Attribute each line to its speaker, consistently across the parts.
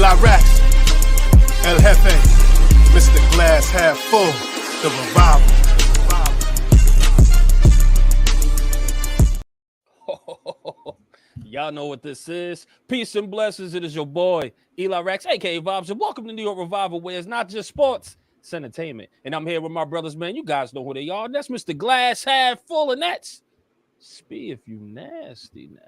Speaker 1: Eli Rax, El Jefe, Mr. Glass Half Full, the revival.
Speaker 2: Y'all know what this is. Peace and blessings. It is your boy, Eli Rax, a.k.a. Vibes, and welcome to New York Revival, where it's not just sports, it's entertainment. And I'm here with my brothers, man. You guys know who they are. That's Mr. Glass Half Full, and that's Spee if you nasty now.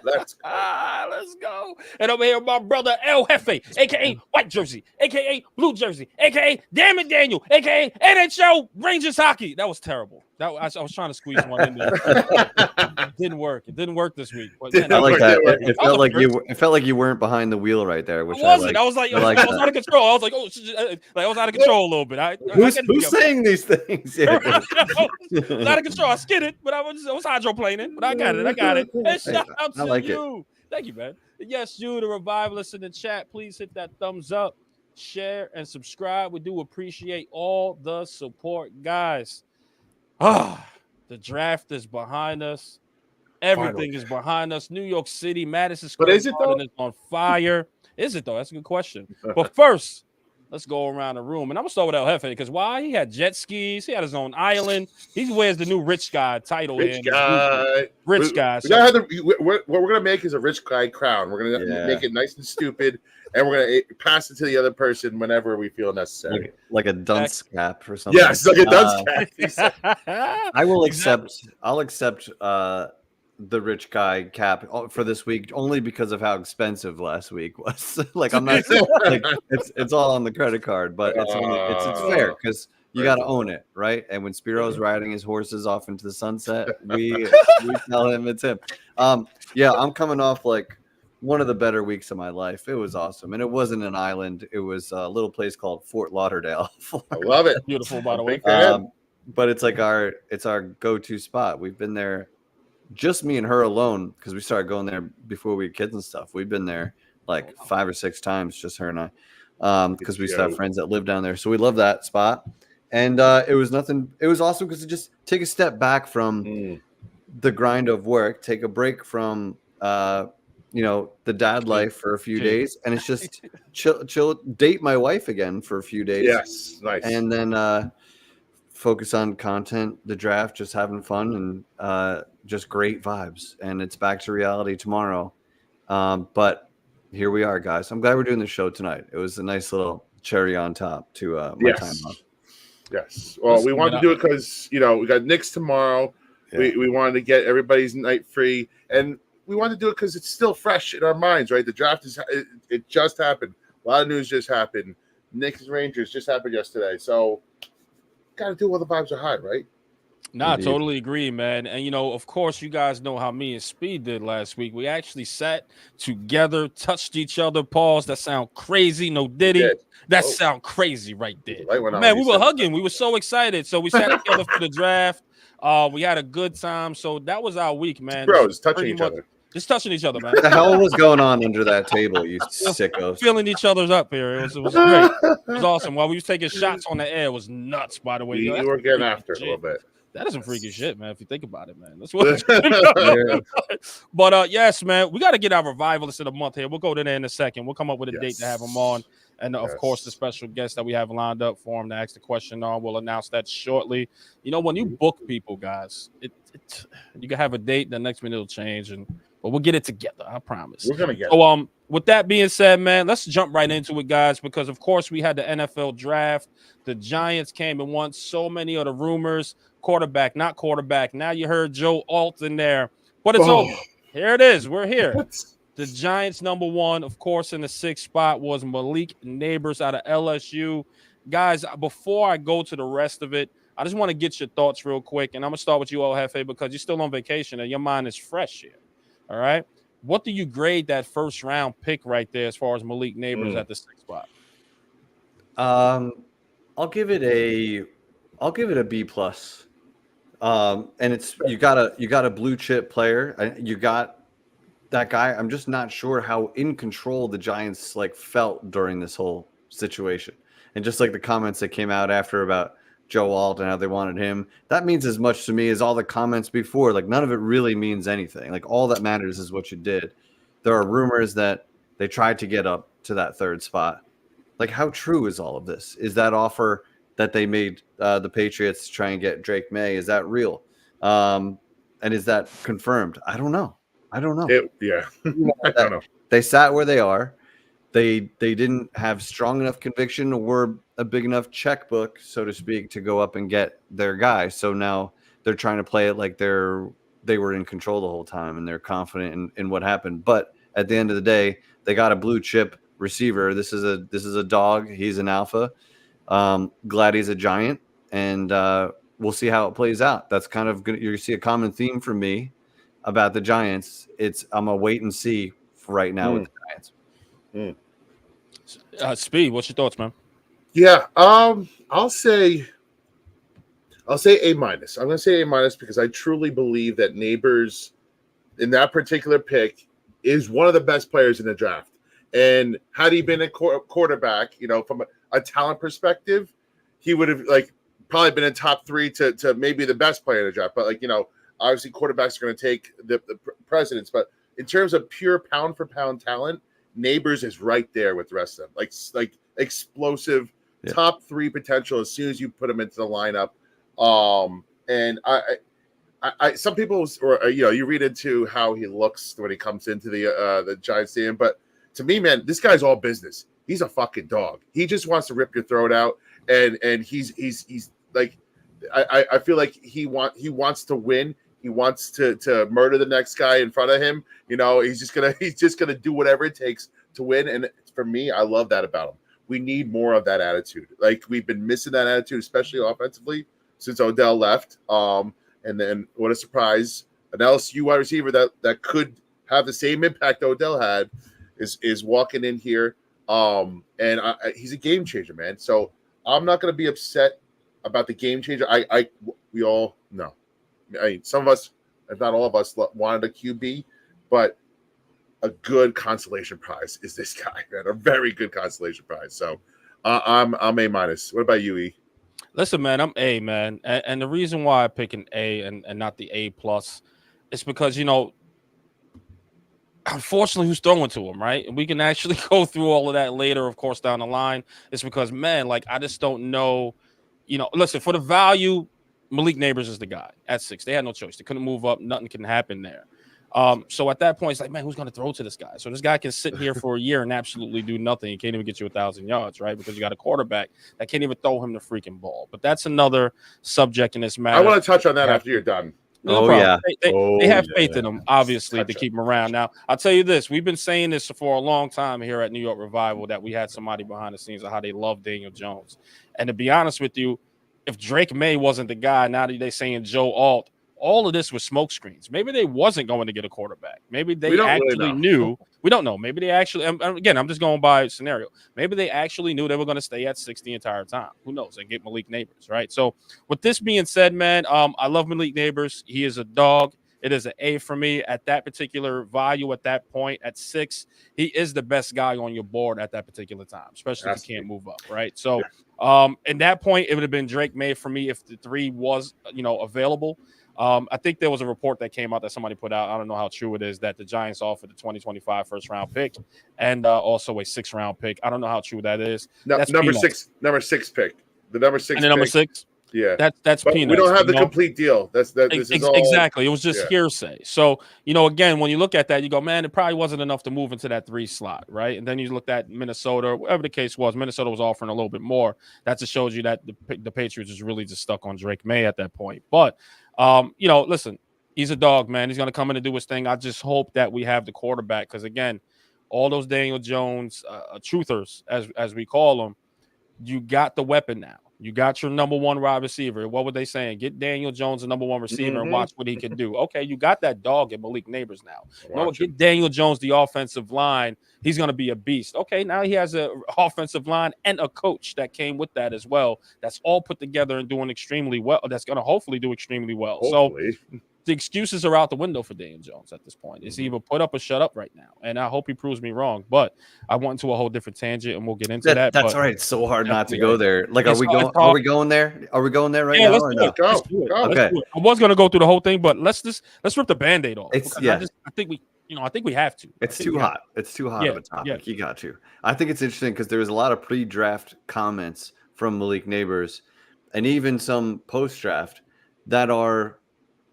Speaker 1: Let's go.
Speaker 2: Let's go. And over here, my brother El Jefe, aka White Jersey, aka Blue Jersey, aka Damn It Daniel, aka NHL Rangers Hockey. That was terrible. I was trying to squeeze one in there. It didn't work. It didn't work this week. But, man,
Speaker 3: I like that. It felt like you weren't behind the wheel right there. Which
Speaker 2: I wasn't. I was like, I was out of control. I was like, I was out of control a little bit.
Speaker 3: Who's saying these things? Yeah.
Speaker 2: I was out of control. I skidded, but I was hydroplaning. But I got it. And shout out to you. Thank you, man. Yes, you, the revivalists in the chat, please hit that thumbs up, share, and subscribe. We do appreciate all the support, guys. The draft is behind us. Everything is behind us. New York City, Madison Square Garden is on fire. Is it though? That's a good question. But first, let's go around the room, and I'm gonna start with El Jefe because why? He had jet skis. He had his own island. He wears the new rich guy title.
Speaker 4: Rich guy.
Speaker 2: So,
Speaker 4: what we're gonna make is a rich guy crown. We're gonna make it nice and stupid, and we're gonna pass it to the other person whenever we feel necessary,
Speaker 3: like a dunce cap or something.
Speaker 4: Yes, like a dunce cap.
Speaker 3: I will accept. I'll accept the rich guy cap for this week only because of how expensive last week was. Like I'm not like it's all on the credit card, but it's fair because you got to own it, right? And when Spiro's riding his horses off into the sunset, we tell him it's him. Yeah, I'm coming off like one of the better weeks of my life. It was awesome, and it wasn't an island. It was a little place called Fort Lauderdale.
Speaker 4: I love it.
Speaker 2: Beautiful, by the way.
Speaker 3: But it's like our go-to spot. We've been there. Just me and her alone, because we started going there before we had kids and stuff. We've been there like 5 or 6 times, just her and I, because we used to have friends that live down there. So we love that spot. And it was awesome because to just take a step back from the grind of work, take a break from, the dad life for a few days. And it's just chill, date my wife again for a few days.
Speaker 4: Yes, nice.
Speaker 3: And then focus on content, the draft, just having fun and just great vibes. And it's back to reality tomorrow. But here we are, guys. I'm glad we're doing the show tonight. It was a nice little cherry on top to my time off.
Speaker 4: Yes. Well, we wanted to do it because, we got Knicks tomorrow. Yeah. We wanted to get everybody's night free. And we wanted to do it because it's still fresh in our minds, right? The draft it just happened. A lot of news just happened. Knicks and Rangers just happened yesterday. So got to do while the vibes are high, right?
Speaker 2: Nah, I totally agree, man. And, of course, you guys know how me and Speed did last week. We actually sat together, touched each other. Pause. That sound crazy. No Diddy. That sound crazy right there. Man, we were hugging. We were so excited. So we sat together for the draft. We had a good time. So that was our week, man.
Speaker 4: Bros, touching each other.
Speaker 2: Just touching each other, man.
Speaker 3: What the hell was going on under that table, you sickos?
Speaker 2: Feeling each other's up here. It was great. It was awesome. While we was taking shots on the air, it was nuts, by the way.
Speaker 4: We were getting after it a little bit.
Speaker 2: That is some freaky shit, man. If you think about it, man. That's what. But yes, man, we got to get our revivalist of the month here. We'll go to that in a second. We'll come up with a date to have him on, and of course, the special guest that we have lined up for him to ask the question on. We'll announce that shortly. When you book people, guys, you can have a date. The next minute it'll change, but we'll get it together. I promise.
Speaker 4: We're gonna get.
Speaker 2: So, with that being said, man, let's jump right into it, guys, because of course we had the NFL draft. The Giants came and won so many of the rumors. Quarterback, not quarterback. Now you heard Joe Alt in there, but it's over. Here it is. We're here. The Giants number 1, of course, in the 6th spot was Malik Neighbors out of LSU. Guys, before I go to the rest of it, I just want to get your thoughts real quick, and I'm gonna start with you, El Jefe, because you're still on vacation and your mind is fresh here. All right. What do you grade that first round pick right there as far as Malik Neighbors at the 6th spot?
Speaker 3: I'll give it a B plus. And it's you got a blue chip player. You got that guy. I'm just not sure how in control the Giants felt during this whole situation. And just like the comments that came out after about Joe Alt and how they wanted him, that means as much to me as all the comments before. None of it really means anything. All that matters is what you did. There are rumors that They tried to get up to that third spot. Like, how true is all of this? Is that offer that they made the Patriots to try and get Drake May, is that real? And is that confirmed? I don't know. I don't know.
Speaker 4: I don't know.
Speaker 3: They sat where they are. They didn't have strong enough conviction or a big enough checkbook, so to speak, to go up and get their guy. So now they're trying to play it like they were in control the whole time and they're confident in what happened. But at the end of the day, they got a blue chip receiver. This is a dog. He's an alpha. Glad he's a Giant, and we'll see how it plays out. That's kind of good. You see a common theme from me about the Giants. I'm a wait and see for right now with the Giants.
Speaker 2: Speed, what's your thoughts, man?
Speaker 4: Yeah, I'll say A minus. I'm going to say A minus because I truly believe that Neighbors in that particular pick is one of the best players in the draft. And had he been a quarterback, from a talent perspective, he would have probably been in top 3 to maybe the best player in the draft. But obviously quarterbacks are going to take the precedence. But in terms of pure pound for pound talent, Neighbors is right there with the rest of them. Like explosive, top 3 potential as soon as you put him into the lineup. And I some people, or you read into how he looks when he comes into the Giants stadium, but to me, man, this guy's all business. He's a fucking dog. He just wants to rip your throat out, and he's like, I feel like he wants to win. He wants to murder the next guy in front of him. He's just gonna do whatever it takes to win. And for me, I love that about him. We need more of that attitude. Like, we've been missing that attitude, especially offensively, since Odell left. And then what a surprise, an LSU wide receiver that could have the same impact Odell had is walking in here. And he's a game changer, man. So I'm not going to be upset about the game changer. We all know. I mean, some of us, if not all of us, wanted a QB, but a good consolation prize is this guy, man. A very good consolation prize. So I'm A minus. What about you, E?
Speaker 2: Listen, man, I'm A, man. And the reason why I pick an A and not the A plus is because, unfortunately, who's throwing to him, right? And we can actually go through all of that later, of course, down the line. It's because, man, I just don't know. Listen, for the value, Malik Neighbors is the guy at 6. They had no choice. They couldn't move up. Nothing can happen there. So at that point, it's like, man, who's going to throw to this guy? So this guy can sit here for a year and absolutely do nothing. He can't even get you 1,000 yards, right? Because you got a quarterback that can't even throw him the freaking ball. But that's another subject in this matter.
Speaker 4: I want to touch on that after you're done.
Speaker 2: No problem. They have faith in him, obviously, to keep him around. Now, I'll tell you this. We've been saying this for a long time here at New York Revival, that we had somebody behind the scenes of how they love Daniel Jones. And to be honest with you, if Drake May wasn't the guy, now that they're saying Joe Alt, all of this was smoke screens. Maybe they wasn't going to get a quarterback. Maybe they actually knew. We don't know. Maybe they actually, again, I'm just going by scenario. Maybe they actually knew they were going to stay at 6 the entire time. Who knows? And get Malik Neighbors, right? So with this being said, man, I love Malik Neighbors. He is a dog. It is an A for me at that particular value at that point at 6. He is the best guy on your board at that particular time, especially if he can't move up, right? So in that point, it would have been Drake May for me if the 3 was, available. I think there was a report that came out that somebody put out. I don't know how true it is, that the Giants offered the 2025 first-round pick and also a 6th-round pick. I don't know how true that is.
Speaker 4: No,
Speaker 2: that's
Speaker 4: number
Speaker 2: peanuts.
Speaker 4: number 6 pick. The number 6
Speaker 2: and the number
Speaker 4: pick.
Speaker 2: 6?
Speaker 4: Yeah.
Speaker 2: That's
Speaker 4: but
Speaker 2: peanuts.
Speaker 4: We don't have the complete deal. This is all,
Speaker 2: exactly. It was just hearsay. So, again, when you look at that, you go, man, it probably wasn't enough to move into that 3 slot, right? And then you looked at Minnesota, whatever the case was. Minnesota was offering a little bit more. That just shows you that the Patriots is really just stuck on Drake May at that point. But, listen, he's a dog, man. He's going to come in and do his thing. I just hope that we have the quarterback because, again, all those Daniel Jones truthers, as we call them, you got the weapon now. You got your number 1 wide receiver. What were they saying? Get Daniel Jones the number 1 receiver and watch what he can do. Okay, you got that dog in Malik Neighbors now. Get Daniel Jones the offensive line. He's going to be a beast. Okay, now he has an offensive line and a coach that came with that as well. That's all put together and doing extremely well. That's going to hopefully do extremely well. Hopefully. So the excuses are out the window for Daniel Jones at this point. It's either put up or shut up right now. And I hope he proves me wrong. But I went into a whole different tangent, and we'll get into that.
Speaker 3: That's all right. It's so hard not to go there. Like, are we going there? Are we going there right now?
Speaker 2: Let's do it.
Speaker 4: Go.
Speaker 2: Okay. I was going to go through the whole thing, but let's rip the Band-Aid off.
Speaker 3: I think
Speaker 2: I think we have to.
Speaker 3: It's too hot. It's too hot of a topic.
Speaker 2: Yeah.
Speaker 3: You got to. I think it's interesting because there was a lot of pre-draft comments from Malik Neighbors and even some post-draft that are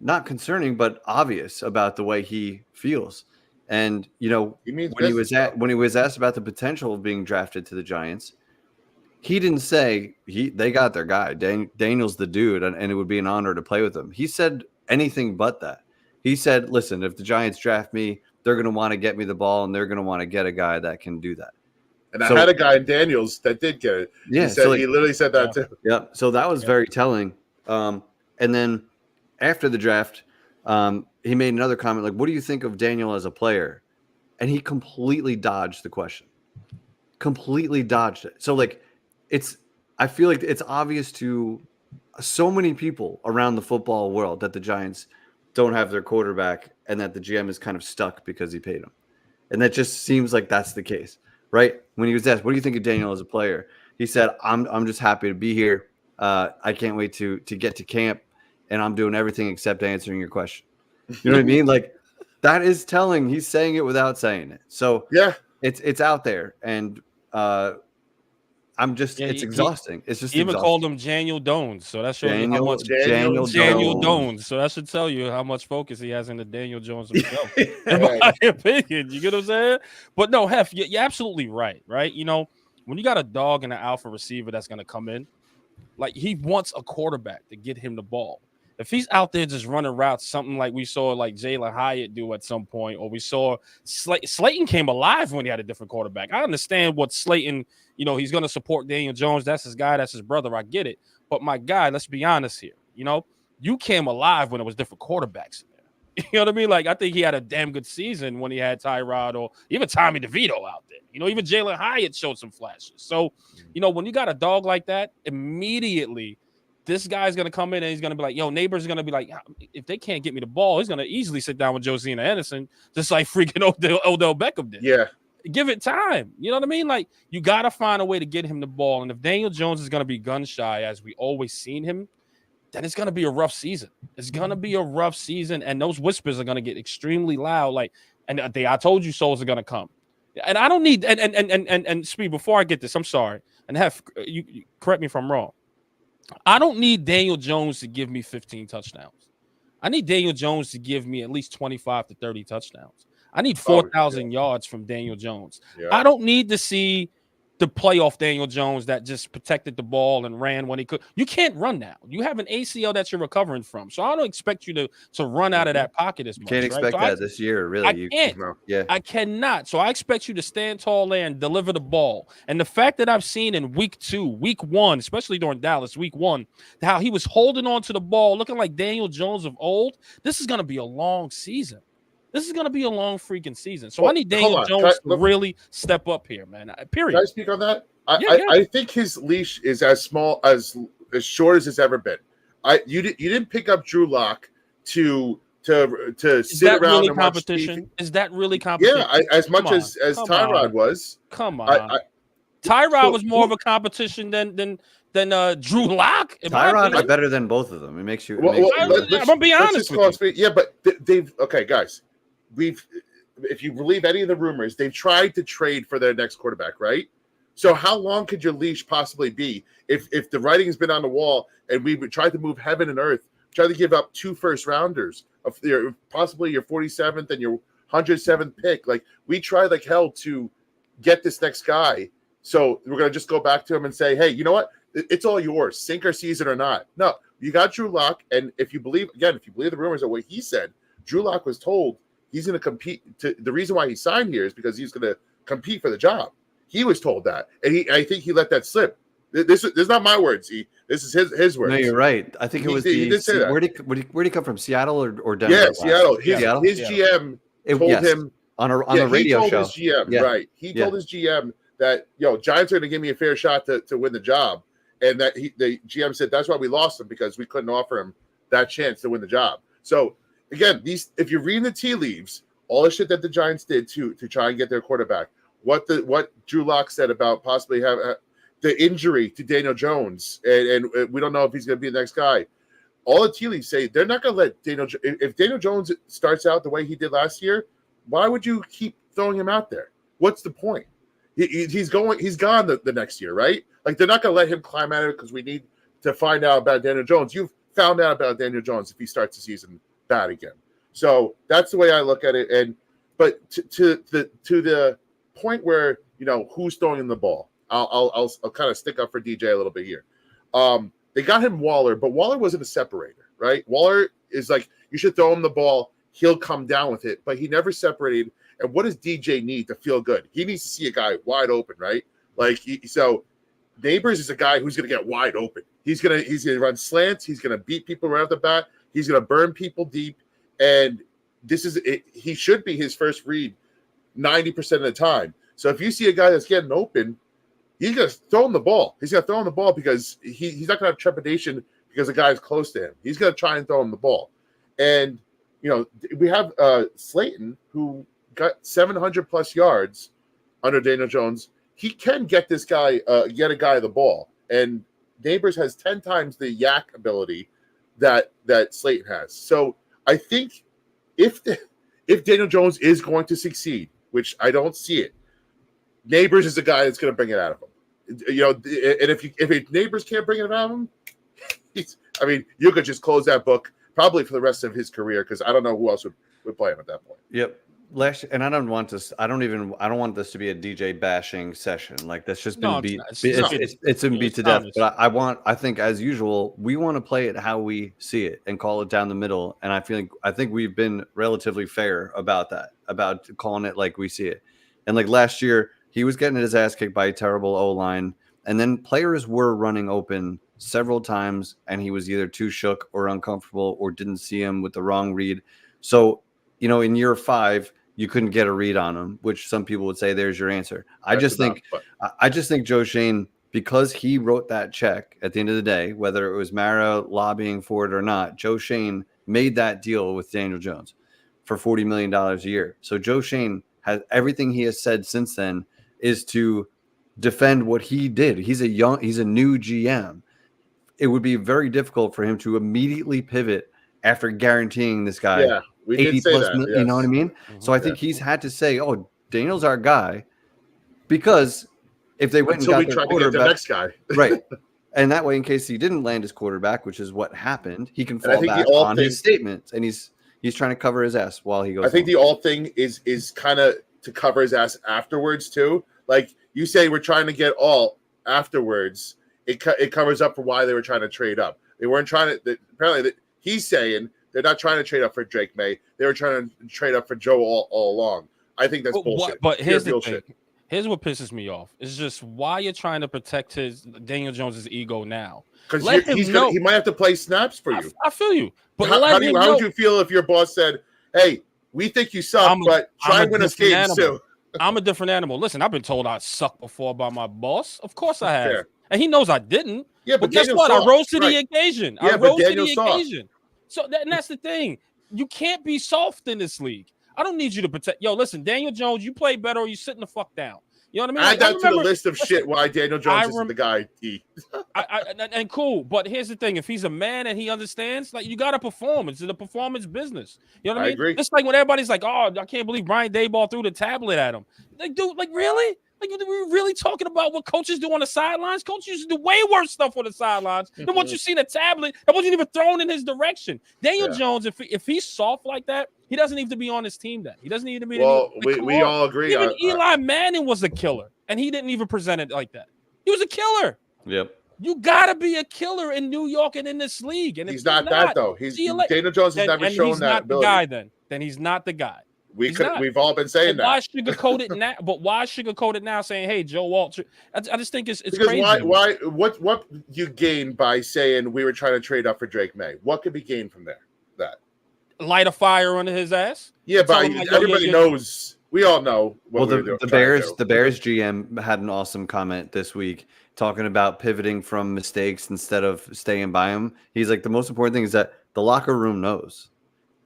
Speaker 3: not concerning but obvious about the way he feels. And when he was asked about the potential of being drafted to the Giants, he didn't say they got their guy. Daniel's the dude, and it would be an honor to play with him. He said anything but that. He said, listen, if the Giants draft me, they're going to want to get me the ball, and they're going to want to get a guy that can do that.
Speaker 4: And I had a guy in Daniels that did get it.
Speaker 3: Yeah,
Speaker 4: he literally said that too.
Speaker 3: Yeah, so that was very telling. And then after the draft, he made another comment like, what do you think of Daniel as a player? And he completely dodged the question. Completely dodged it. So, I feel like it's obvious to so many people around the football world that the Giants don't have their quarterback and that the GM is kind of stuck because he paid him. And that just seems like that's the case, right? When he was asked, what do you think of Daniel as a player? He said, I'm just happy to be here. I can't wait to get to camp, and I'm doing everything except answering your question. You know what I mean? Like, that is telling. He's saying it without saying it. So yeah, it's out there. And it's exhausting. It's just
Speaker 2: he even
Speaker 3: exhausting.
Speaker 2: called him Daniel Jones, so that shows you how much
Speaker 3: Daniel
Speaker 2: Jones. So that should tell you how much focus he has into Daniel Jones himself. In my opinion, you get what I'm saying? But no, Hef, you're absolutely right. When you got a dog and an alpha receiver that's going to come in, like, he wants a quarterback to get him the ball. If he's out there just running routes, something like we saw like Jalen Hyatt do at some point, or we saw Slayton came alive when he had a different quarterback. I understand what Slayton, he's going to support Daniel Jones. That's his guy. That's his brother. I get it. But my guy, let's be honest here. You came alive when it was different quarterbacks in there. You know what I mean? Like, I think he had a damn good season when he had Tyrod or even Tommy DeVito out there. Even Jalen Hyatt showed some flashes. So, when you got a dog like that, immediately this guy's going to come in and he's going to be like, Neighbors going to be like, if they can't get me the ball, he's going to easily sit down with Josina Anderson, just like freaking Odell Beckham did.
Speaker 4: Yeah.
Speaker 2: Give it time. You know what I mean? Like, you got to find a way to get him the ball. And if Daniel Jones is going to be gun shy, as we always seen him, then it's going to be a rough season. It's going to be a rough season. And those whispers are going to get extremely loud. And the I told you souls are going to come. And I don't need, and Speed, before I get this, I'm sorry. And you correct me if I'm wrong. I don't need Daniel Jones to give me 15 touchdowns. I need Daniel Jones to give me at least 25 to 30 touchdowns. I need 4,000 yards from Daniel Jones. Yeah. I don't need to see the playoff Daniel Jones that just protected the ball and ran when he could. You can't run now. You have an ACL that you're recovering from. So I don't expect you to run out of that pocket as much.
Speaker 3: You can't expect that this year, really.
Speaker 2: I can't. I cannot. So I expect you to stand tall there and deliver the ball. And the fact that I've seen in week 1, especially during Dallas, week 1, how he was holding on to the ball, looking like Daniel Jones of old, this is going to be a long season. This is going to be a long freaking season. So I need Daniel Jones to really step up here, man. Period.
Speaker 4: Can I speak on that? I think his leash is as short as it's ever been. You didn't pick up Drew Lock to sit around
Speaker 2: really
Speaker 4: and
Speaker 2: competition?
Speaker 4: Watch.
Speaker 2: Is that really competition?
Speaker 4: Yeah, as much as Tyrod was.
Speaker 2: Come on. Tyrod was more of a competition than Drew Lock.
Speaker 3: Tyrod is better than both of them. It makes you.
Speaker 2: I'm gonna be honest with you.
Speaker 4: Yeah, but guys. If you believe any of the rumors, they've tried to trade for their next quarterback, right? So how long could your leash possibly be if the writing's been on the wall and we tried to move heaven and earth, try to give up 2 first-rounders, possibly your 47th and your 107th pick? Like, we tried like hell to get this next guy. So we're going to just go back to him and say, hey, you know what? It's all yours, sink or season or not. No, you got Drew Lock, and if you believe the rumors of what he said, Drew Lock was told he's going to compete. The reason why he signed here is because he's going to compete for the job. He was told that, and I think he let that slip. This is not my words. This is his words.
Speaker 3: No, you're right. I think it was
Speaker 4: he did say that.
Speaker 3: Where'd he come from? Seattle or Denver?
Speaker 4: Yeah, Seattle. His GM told him
Speaker 3: on a radio show.
Speaker 4: His GM, right? He told his GM that Giants are going to give me a fair shot to win the job, and that the GM said that's why we lost him, because we couldn't offer him that chance to win the job. So. Again, if you're reading the tea leaves, all the shit that the Giants did to try and get their quarterback, what Drew Lock said about possibly have the injury to Daniel Jones, and we don't know if he's going to be the next guy. All the tea leaves say they're not going to let if Daniel Jones starts out the way he did last year, why would you keep throwing him out there? What's the point? He's gone the next year, right? Like, they're not going to let him climb out of it because we need to find out about Daniel Jones. You've found out about Daniel Jones if he starts the season bad again. So that's the way I look at it. But to the point where, who's throwing in the ball, I'll kind of stick up for DJ a little bit here. They got him Waller, but Waller wasn't a separator, right? Waller is like, you should throw him the ball, he'll come down with it, but he never separated. And what does DJ need to feel good? He needs to see a guy wide open, right? Like, so Neighbors is a guy who's going to get wide open. He's going to run slants. He's going to beat people right off the bat. He's going to burn people deep. And this is it. He should be his first read 90% of the time. So if you see a guy that's getting open, he's going to throw him the ball. He's going to throw him the ball because he's not going to have trepidation because the guy's close to him. He's going to try and throw him the ball. And, we have Slayton, who got 700 plus yards under Daniel Jones. He can get this guy, get a guy the ball. And Neighbors has 10 times the yak ability that Slayton has. So I think if Daniel Jones is going to succeed, which I don't see it, Neighbors is the guy that's going to bring it out of him. And if Neighbors can't bring it out of him, you could just close that book probably for the rest of his career, because I don't know who else would play him at that point.
Speaker 3: Yep. And I don't want this. I don't want this to be a DJ bashing session. Like, that's just been beat. It's been beat to death. But I think as usual, we want to play it how we see it and call it down the middle. And I think we've been relatively fair about that, about calling it like we see it. And like last year, he was getting his ass kicked by a terrible O-line, and then players were running open several times, and he was either too shook or uncomfortable or didn't see him with the wrong read. So, in year 5, you couldn't get a read on him, which some people would say there's your answer. I just think Joe Schoen, because he wrote that check at the end of the day, whether it was Mara lobbying for it or not, Joe Schoen made that deal with Daniel Jones for $40 million a year. So Joe Schoen has everything he has said since then is to defend what he did. He's a new GM. It would be very difficult for him to immediately pivot after guaranteeing this guy.
Speaker 4: Yeah, we
Speaker 3: 80
Speaker 4: did say
Speaker 3: plus,
Speaker 4: that. Yes.
Speaker 3: You know what I mean?
Speaker 2: Mm-hmm.
Speaker 3: So I think he's had to say, "Oh, Daniel's our guy," because if they went
Speaker 4: until
Speaker 3: and
Speaker 4: we
Speaker 3: got
Speaker 4: try to get the next guy,
Speaker 3: right? And that way, in case he didn't land his quarterback, which is what happened, he can fall back on his statements, and he's trying to cover his ass while he goes.
Speaker 4: I think the all thing is kind of to cover his ass afterwards too. Like you say, we're trying to get all afterwards. It covers up for why they were trying to trade up. They weren't trying to. Apparently, he's saying they're not trying to trade up for Drake May. They were trying to trade up for Joe all along. I think that's bullshit.
Speaker 2: But here's the thing. Here's what pisses me off. It's just why you're trying to protect Daniel Jones's ego now.
Speaker 4: Because he might have to play snaps for you.
Speaker 2: I feel you. But
Speaker 4: how would you feel if your boss said, "Hey, we think you suck, but try and win us games too"?
Speaker 2: I'm a different animal. Listen, I've been told I suck before by my boss. Of course I have.
Speaker 4: Fair.
Speaker 2: And he knows I didn't.
Speaker 4: Yeah, but
Speaker 2: guess what? I rose to the occasion.
Speaker 4: Yeah,
Speaker 2: I rose to the occasion. So that's the thing. You can't be soft in this league. I don't need you to protect. Yo, listen, Daniel Jones, you play better or you sit in the fuck down. You know what I mean?
Speaker 4: Add that to the list of shit why Daniel Jones isn't the guy.
Speaker 2: And cool, but here's the thing: if he's a man and he understands, like, you got to perform. It's the performance business. You know what I mean?
Speaker 4: Agree.
Speaker 2: It's like when everybody's like, "Oh, I can't believe Brian Daboll threw the tablet at him." Like, dude, like, really? Like, we're really talking about what coaches do on the sidelines? Coaches used to do way worse stuff on the sidelines than what you see in a tablet that wasn't even thrown in his direction. Daniel Jones, if he's soft like that, he doesn't need to be on his team then. He doesn't need to be.
Speaker 4: Well, we all agree.
Speaker 2: Even Eli Manning was a killer, and he didn't even present it like that. He was a killer.
Speaker 3: Yep.
Speaker 2: You gotta be a killer in New York and in this league. And
Speaker 4: he's not that though. Daniel Jones has never shown that ability.
Speaker 2: Guy then he's not the guy.
Speaker 4: We've all been saying that.
Speaker 2: Why sugarcoat it now? But why sugarcoat it now? Saying, "Hey, Joe Walsh." I just think it's
Speaker 4: because
Speaker 2: crazy.
Speaker 4: Why? What you gain by saying we were trying to trade up for Drake May? What could be gained from there? That
Speaker 2: light a fire under his ass.
Speaker 4: Yeah, but everybody knows. We all know.
Speaker 3: Well, the Bears GM had an awesome comment this week talking about pivoting from mistakes instead of staying by them. He's like, the most important thing is that the locker room knows.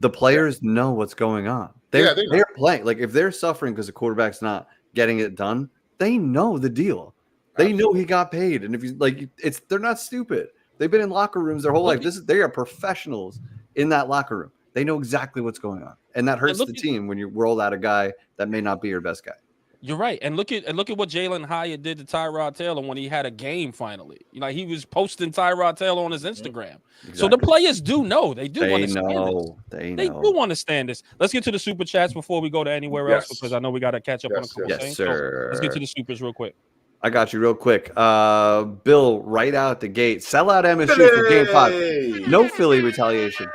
Speaker 3: The players know what's going on. They're playing. Like, if they're suffering because the quarterback's not getting it done, they know the deal. They know he got paid. And if you they're not stupid. They've been in locker rooms their whole life. They are professionals in that locker room. They know exactly what's going on, and that hurts the team when you roll out a guy that may not be your best guy.
Speaker 2: You're right, and look at what Jalen Hyatt did to Tyrod Taylor when he had a game. Finally, he was posting Tyrod Taylor on his Instagram. Exactly. So the players do know. They do understand this. They do understand this. Let's get to the super chats before we go to anywhere else, because I know we got to catch up on a couple things.
Speaker 3: Sir.
Speaker 2: So let's get to the supers real quick.
Speaker 3: I got you real quick. Bill, right out the gate, sell out MSU for Game 5. No Philly retaliation.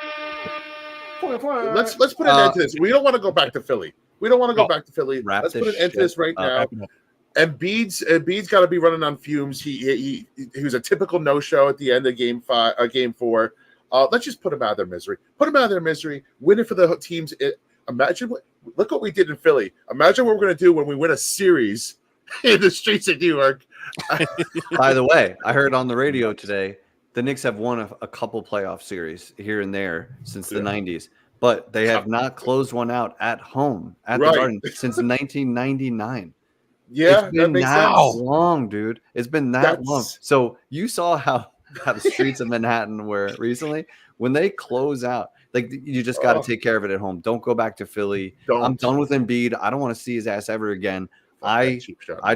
Speaker 4: Let's put an end to this. We don't want to go back to Philly. Let's put an end to this right now. And Embiid's got to be running on fumes. He was a typical no-show at the end of Game 4. Let's just put him out of their misery. Win it for the teams. Look what we did in Philly. Imagine what we're going to do when we win a series in the streets of New York.
Speaker 3: By the way, I heard on the radio today the Knicks have won a couple playoff series here and there since the 90s, but they have not closed one out at home at the Garden since 1999.
Speaker 4: Yeah,
Speaker 3: it's been that long, dude. It's been that long. So you saw how the streets of Manhattan were recently when they close out. Like, you just got to take care of it at home. Don't go back to Philly. I'm done with Embiid. I don't want to see his ass ever again. I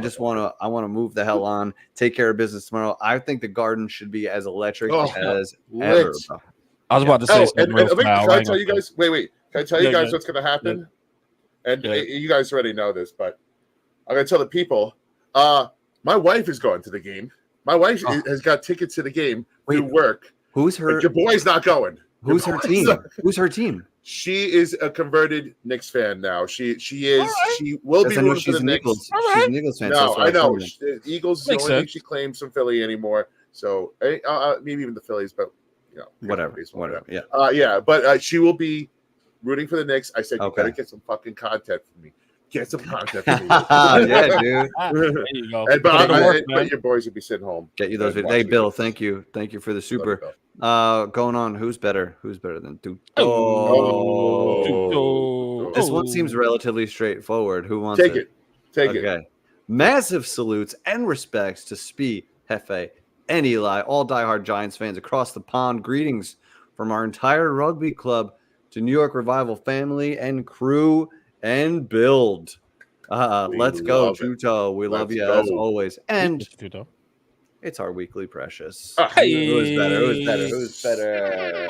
Speaker 3: just want to move the hell on, take care of business tomorrow. I think the Garden should be as electric as ever.
Speaker 2: I was about to say
Speaker 4: can I tell you guys? Wait. Can I tell you guys what's going to happen? And you guys already know this, but I'm going to tell the people. My wife is going to the game. My wife has got tickets to the game through work.
Speaker 3: Who's her?
Speaker 4: Your boy's not going.
Speaker 3: Who's her team? Who's her team?
Speaker 4: She is a converted Knicks fan now. She is. Right. She will be rooting for the Knicks.
Speaker 3: She's an Eagles fan.
Speaker 4: No, I know. Eagles is the only thing she claims from Philly anymore. So maybe even the Phillies, but
Speaker 3: whatever. Yeah.
Speaker 4: But she will be rooting for the Knicks. I said, you gotta get some fucking content for me. Get some content for me.
Speaker 3: Yeah, dude.
Speaker 2: There you go.
Speaker 4: But your boys will be sitting home.
Speaker 3: Get you those videos. Hey, Bill, thank you for the super. Going on. Who's better than Duke? This one seems relatively straightforward. Who wants it?
Speaker 4: Take it.
Speaker 3: Massive salutes and respects to Spee, Hefe, and Eli, all diehard Giants fans across the pond. Greetings from our entire rugby club to New York Revival family and crew and build. Let's go, Tuto. We love you as always. And it's our weekly precious. Who's better?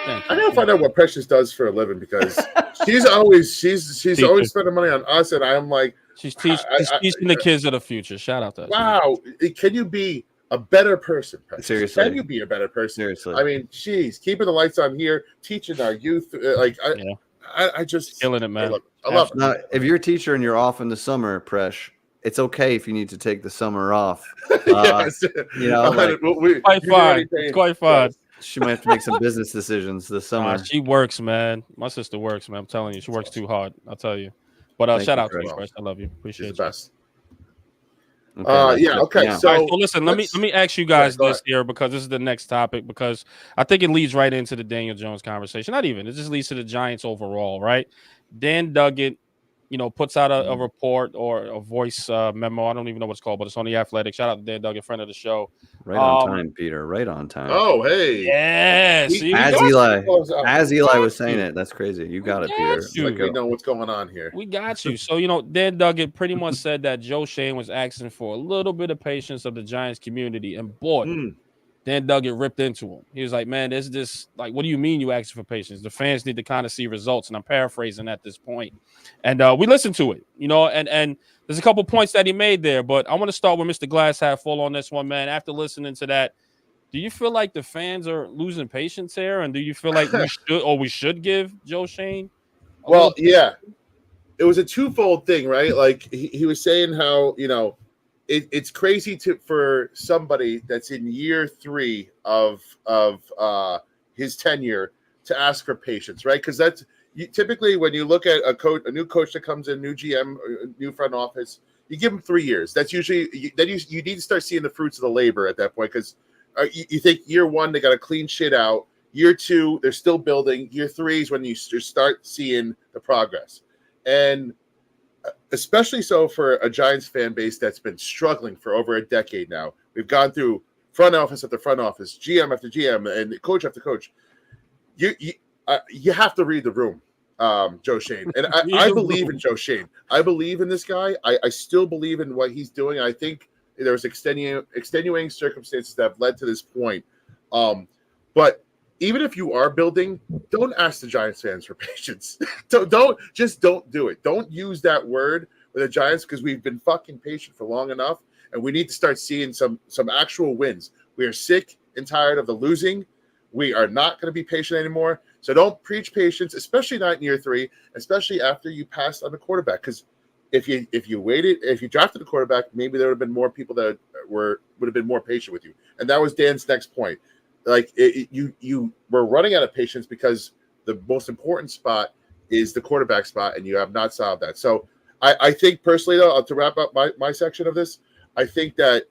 Speaker 4: I gotta find out what Precious does for a living, because she's always spending money on us, and I'm like,
Speaker 2: she's teaching the kids of the future. Shout out to us.
Speaker 4: Wow, can you be a better person, Precious?
Speaker 3: Seriously,
Speaker 4: can you be a better person?
Speaker 3: Seriously,
Speaker 4: I mean, she's keeping the lights on here, teaching our youth. I just
Speaker 2: killing it, man.
Speaker 4: I love it.
Speaker 3: Now, if you're a teacher and you're off in the summer, Presh, it's okay if you need to take the summer off.
Speaker 4: Yes.
Speaker 2: It's quite fun.
Speaker 3: She might have to make some business decisions this summer.
Speaker 2: She works, man. My sister works, man. I'm telling you, she works too hard. I'll tell you. But shout out to you, Presh. I love you. Appreciate you.
Speaker 4: Best.
Speaker 2: Okay. So listen, let me ask you guys this here, because this is the next topic, because I think it leads right into the Daniel Jones conversation. Not even, it just leads to the Giants overall, right? Dan Duggan, puts out a report or a voice memo. I don't even know what it's called, but it's on The Athletic. Shout out to Dan Duggan, friend of the show.
Speaker 3: Right on time, Peter. Right on time.
Speaker 4: Oh, hey.
Speaker 2: Yes.
Speaker 3: As Eli was saying it, that's crazy. You got it, Peter.
Speaker 4: Like we know what's going on here.
Speaker 2: We got you. So, Dan Duggan pretty much said that Joe Shane was asking for a little bit of patience of the Giants community. And boy, Dan Duggan ripped into him. He was like, man, there's this, like, what do you mean you asking for patience? The fans need to kind of see results. And I'm paraphrasing at this point. And we listened to it, and there's a couple points that he made there. But I want to start with Mr. Glass half full on this one, man. After listening to that, do you feel like the fans are losing patience here? And do you feel like we should give Joe Shane?
Speaker 4: Well, yeah. It was a twofold thing, right? Like he was saying how, it's crazy for somebody that's in year 3 of his tenure to ask for patience, right? Because that's typically when you look at a new coach that comes in, new GM, new front office, you give them 3 years. That's usually you need to start seeing the fruits of the labor at that point, because you think year 1 they got to clean shit out. Year 2 they're still building. Year 3 is when you start seeing the progress, and especially so for a Giants fan base that's been struggling for over a decade now. We've gone through front office after front office, GM after GM, and coach after coach. you have to read the room, Joe Shane. And I believe in Joe Shane. I believe in this guy. I still believe in what he's doing. I think there's extenuating circumstances that have led to this point. But even if you are building, don't ask the Giants fans for patience. don't do it. Don't use that word with the Giants, because we've been fucking patient for long enough, and we need to start seeing some actual wins. We are sick and tired of the losing. We are not going to be patient anymore. So don't preach patience, especially not in year 3, especially after you passed on the quarterback. Because if you drafted a quarterback, maybe there would have been more people that would have been more patient with you. And that was Dan's next point. Like you were running out of patience because the most important spot is the quarterback spot, and you have not solved that. So I think personally, though, to wrap up my section of this, I think that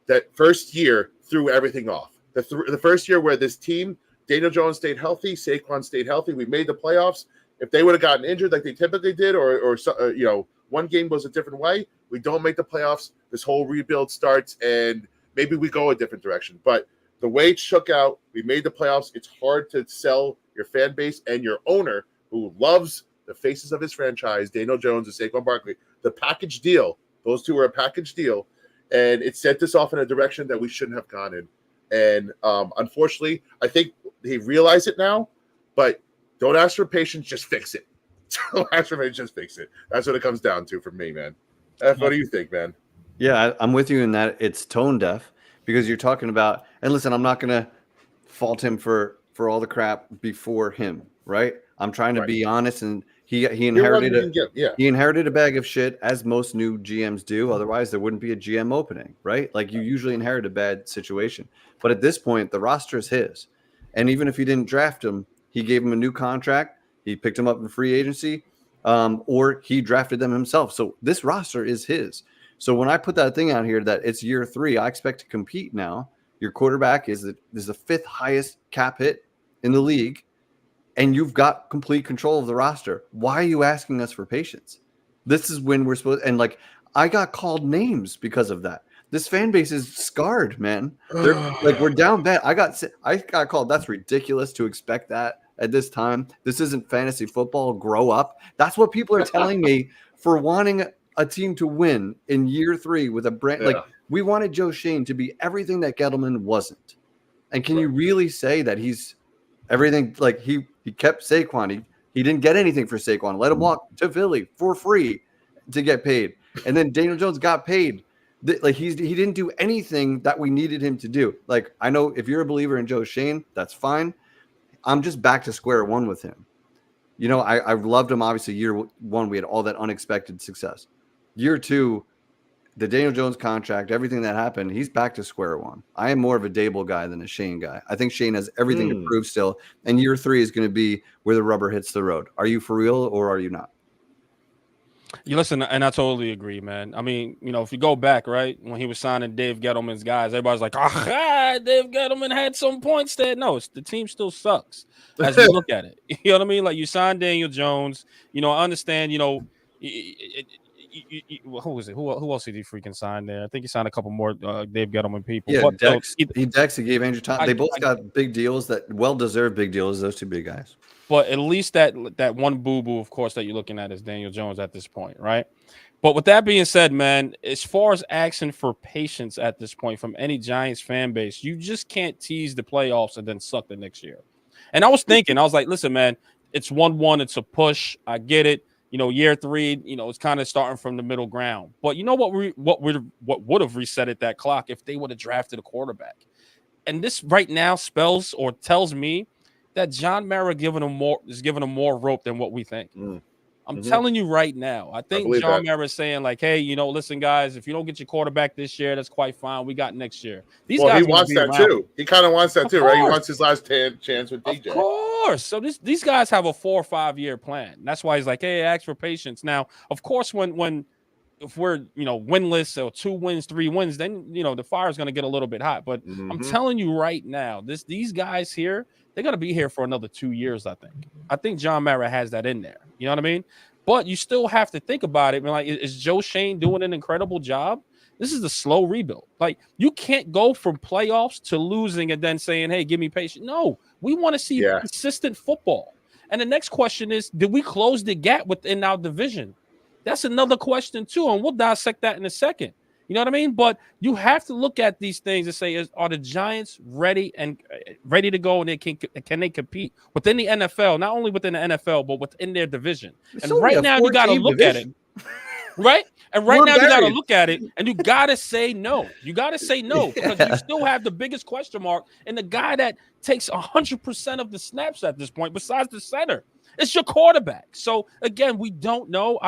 Speaker 4: that first year threw everything off. The first year where this team, Daniel Jones stayed healthy, Saquon stayed healthy, we made the playoffs. If they would have gotten injured like they typically did, or one game goes a different way, we don't make the playoffs. This whole rebuild starts, and maybe we go a different direction. But the way it shook out, we made the playoffs. It's hard to sell your fan base and your owner, who loves the faces of his franchise, Daniel Jones and Saquon Barkley, the package deal. Those two were a package deal, and it set us off in a direction that we shouldn't have gone in. And unfortunately, I think he realized it now, but don't ask for patience, just fix it. Don't ask for patience, just fix it. That's what it comes down to for me, man. What do you think, man?
Speaker 3: Yeah, I'm with you in that it's tone deaf, because you're talking about, and listen, I'm not going to fault him for all the crap before him, right? I'm trying to be honest, and he inherited a bag of shit, as most new GMs do. Otherwise, there wouldn't be a GM opening, right? Like, you usually inherit a bad situation. But at this point, the roster is his. And even if he didn't draft him, he gave him a new contract. He picked him up in free agency, or he drafted them himself. So this roster is his. So when I put that thing out here that it's year 3, I expect to compete now. Your quarterback is the 5th highest cap hit in the league, and you've got complete control of the roster. Why are you asking us for patience? This is when we're supposed, and like, I got called names because of that. This fan base is scarred, man. They're like, we're down bad. I got called. That's ridiculous to expect that at this time. This isn't fantasy football. Grow up. That's what people are telling me for wanting a team to win in year 3 with a brand. Like, we wanted Joe Shane to be everything that Gettleman wasn't. And can you really say that he's everything? Like, he kept Saquon. He didn't get anything for Saquon. Let him walk to Philly for free to get paid. And then Daniel Jones got paid. Like, he didn't do anything that we needed him to do. Like, I know if you're a believer in Joe Shane, that's fine. I'm just back to square one with him. You know, I loved him. Obviously, year 1, we had all that unexpected success. Year 2, the Daniel Jones contract, everything that happened, he's back to square one. I am more of a Dable guy than a Shane guy. I think Shane has everything to prove still. And year 3 is going to be where the rubber hits the road. Are you for real or are you not?
Speaker 2: You listen, and I totally agree, man. I mean, you know, if you go back, right, when he was signing Dave Gettleman's guys, everybody's like, Dave Gettleman had some points there. No, the team still sucks as we look at it. You know what I mean? Like, you signed Daniel Jones. You know, I understand, you know, who was it? Who else did he freaking sign there? I think he signed a couple more Dave Gettleman people.
Speaker 3: Yeah,
Speaker 2: but,
Speaker 3: Dex. He gave Andrew Thomas. They both got big deals, that well-deserved big deals, those two big guys.
Speaker 2: But at least that one boo-boo, of course, that you're looking at is Daniel Jones at this point, right? But with that being said, man, as far as asking for patience at this point from any Giants fan base, you just can't tease the playoffs and then suck the next year. And I was like, listen, man, it's 1-1. It's a push. I get it. You know, year 3, you know, it's kind of starting from the middle ground. But you know what would have resetted that clock if they would have drafted a quarterback. And this right now spells or tells me that John Mara is giving him more rope than what we think. I'm telling you right now. I think John Mara is saying, like, hey, you know, listen, guys, if you don't get your quarterback this year, that's quite fine. We got next year. These guys,
Speaker 4: he wants that too. He kind of wants that too, right? He wants his last chance with DJ.
Speaker 2: Of course. So these guys have a 4 or 5 year plan. That's why he's like, hey, ask for patience. Now, of course, if we're, you know, winless or 2 wins, 3 wins, then, you know, the fire is going to get a little bit hot. But I'm telling you right now, these guys here, they're going to be here for another 2 years, I think. I think John Mara has that in there. You know what I mean? But you still have to think about it. I mean, like, is Joe Shane doing an incredible job? This is a slow rebuild. Like, you can't go from playoffs to losing and then saying, hey, give me patience. No, we want to see consistent football. And the next question is, did we close the gap within our division? That's another question too, and we'll dissect that in a second. You know what I mean? But you have to look at these things and say, are the Giants ready to go, and can they compete within the NFL? Not only within the NFL, but within their division. And right now, you got to look at it. Right? And right now, you got to look at it, and you got to say no. You got to say no, because you still have the biggest question mark, and the guy that takes 100% of the snaps at this point, besides the center, it's your quarterback. So, again, we don't know.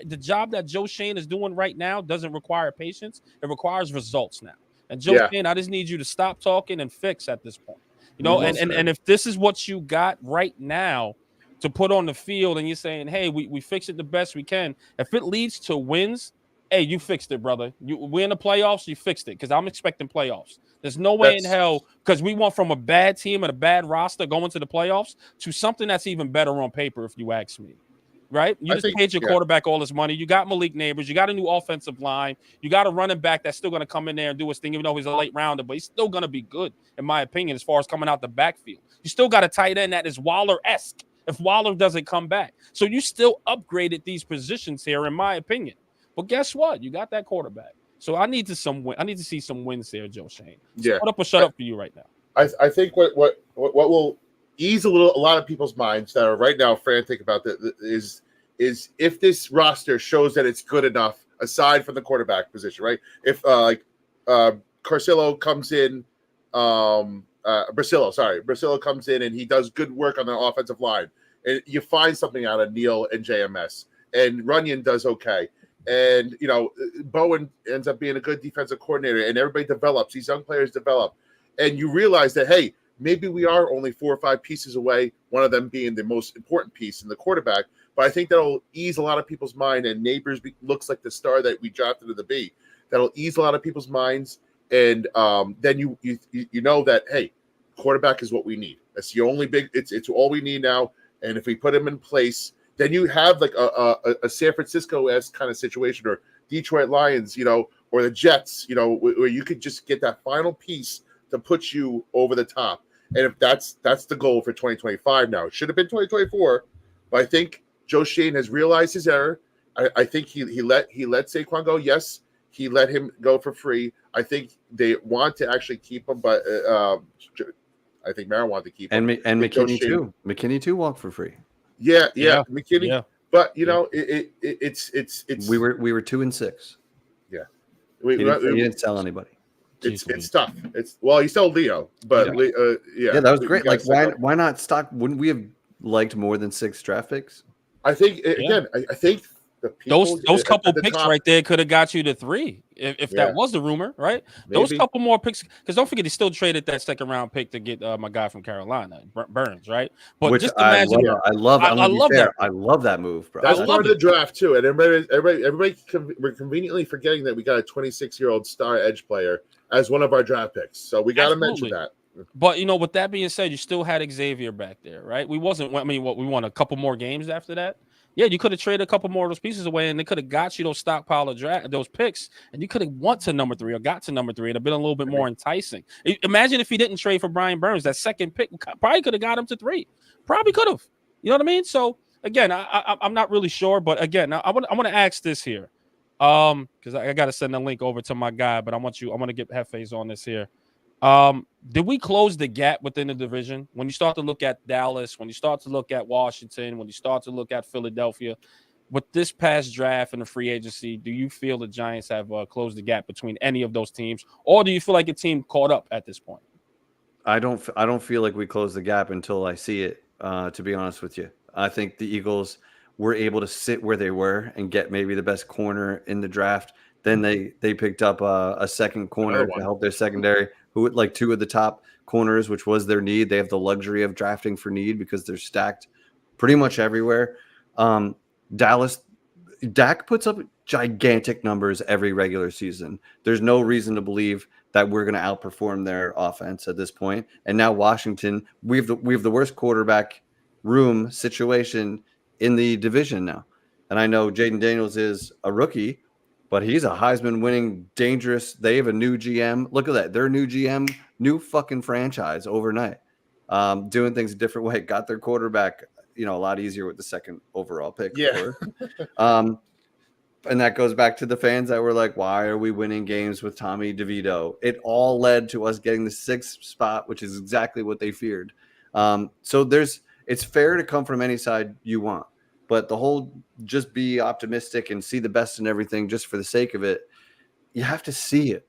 Speaker 2: The job that Joe Schoen is doing right now doesn't require patience. It requires results now. And Joe Schoen, I just need you to stop talking and fix at this point. You know, and if this is what you got right now to put on the field, and you're saying, hey, we fix it the best we can. If it leads to wins, hey, you fixed it, brother. We're in the playoffs, you fixed it, because I'm expecting playoffs. There's no way in hell, because we went from a bad team and a bad roster going to the playoffs to something that's even better on paper, if you ask me. Right? You just paid your quarterback all this money. You got Malik Neighbors. You got a new offensive line. You got a running back that's still going to come in there and do his thing, even though he's a late rounder, but he's still going to be good, in my opinion, as far as coming out the backfield. You still got a tight end that is Waller-esque if Waller doesn't come back. So you still upgraded these positions here, in my opinion. But guess what? You got that quarterback. So I need to see some wins there, Joe Schoen. So put up or shut up for you right now.
Speaker 4: I think what will ease a lot of people's minds that are right now frantic about is if this roster shows that it's good enough aside from the quarterback position, right? If Carcillo comes in, Brasillo comes in and he does good work on the offensive line, and you find something out of Neal and JMS, and Runyon does okay. And, Bowen ends up being a good defensive coordinator, and everybody develops. These young players develop. And you realize that, hey, maybe we are only 4 or 5 pieces away, one of them being the most important piece in the quarterback. But I think that'll ease a lot of people's mind, and Neighbors looks like the star that we drafted to be. That'll ease a lot of people's minds. And then you know that, hey, quarterback is what we need. That's the only it's all we need now. And if we put him in place, then you have like a San Francisco-esque kind of situation, or Detroit Lions, or the Jets, where you could just get that final piece to put you over the top. And if that's the goal for 2025 now. It should have been 2024, but I think Joe Schoen has realized his error. I think he let Saquon go. Yes, he let him go for free. I think they want to actually keep him, but I think Mara wanted to keep him.
Speaker 3: And McKinney too. McKinney too walked for free.
Speaker 4: Yeah, McKinney. Yeah. But it's
Speaker 3: we were 2-6.
Speaker 4: Yeah,
Speaker 3: he didn't sell anybody.
Speaker 4: It's tough. He sold Leo, but
Speaker 3: that was great. Like, why not stock? Wouldn't we have liked more than 6 draft picks?
Speaker 4: I think I think the people,
Speaker 2: those couple picks right there could have got you to 3 if that was the rumor, right? Maybe. Those couple more picks, because don't forget he still traded that 2nd round pick to get my guy from Carolina, Burns, right? But
Speaker 3: which
Speaker 2: just imagine,
Speaker 3: I love that. I love that move, bro.
Speaker 4: That's part of the draft too, and everybody we're conveniently forgetting that we got a 26-year-old star edge player as one of our draft picks, so we got to mention that.
Speaker 2: But with that being said, you still had Xavier back there, right? We won a couple more games after that. Yeah, you could have traded a couple more of those pieces away, and they could have got you those stockpile of those picks, and you could have went to number 3 or got to number 3. It'd have been a little bit more enticing. Imagine if he didn't trade for Brian Burns, that 2nd pick probably could have got him to 3. Probably could have. You know what I mean? So again, I'm not really sure, but again, I want to ask this here, because I got to send a link over to my guy, but I want to get Hefe's on this here. Did we close the gap within the division? When you start to look at Dallas, when you start to look at Washington, when you start to look at Philadelphia, with this past draft and the free agency, do you feel the Giants have closed the gap between any of those teams, or do you feel like a team caught up at this point?
Speaker 3: I don't feel like we closed the gap until I see it. To be honest with you, I think the Eagles were able to sit where they were and get maybe the best corner in the draft. Then they picked up a second corner to help their secondary, who would like 2 of the top corners, which was their need. They have the luxury of drafting for need because they're stacked pretty much everywhere. Dallas, Dak puts up gigantic numbers every regular season. There's no reason to believe that we're going to outperform their offense at this point. And now Washington, we have the worst quarterback room situation in the division now. And I know Jaden Daniels is a rookie, but he's a Heisman winning, dangerous. They have a new GM. Look at that. Their new GM, new fucking franchise overnight. Doing things a different way. Got their quarterback, a lot easier with the second overall pick.
Speaker 4: Yeah.
Speaker 3: And that goes back to the fans that were like, why are we winning games with Tommy DeVito? It all led to us getting the 6th spot, which is exactly what they feared. So it's fair to come from any side you want, but the whole just be optimistic and see the best in everything just for the sake of it, you have to see it,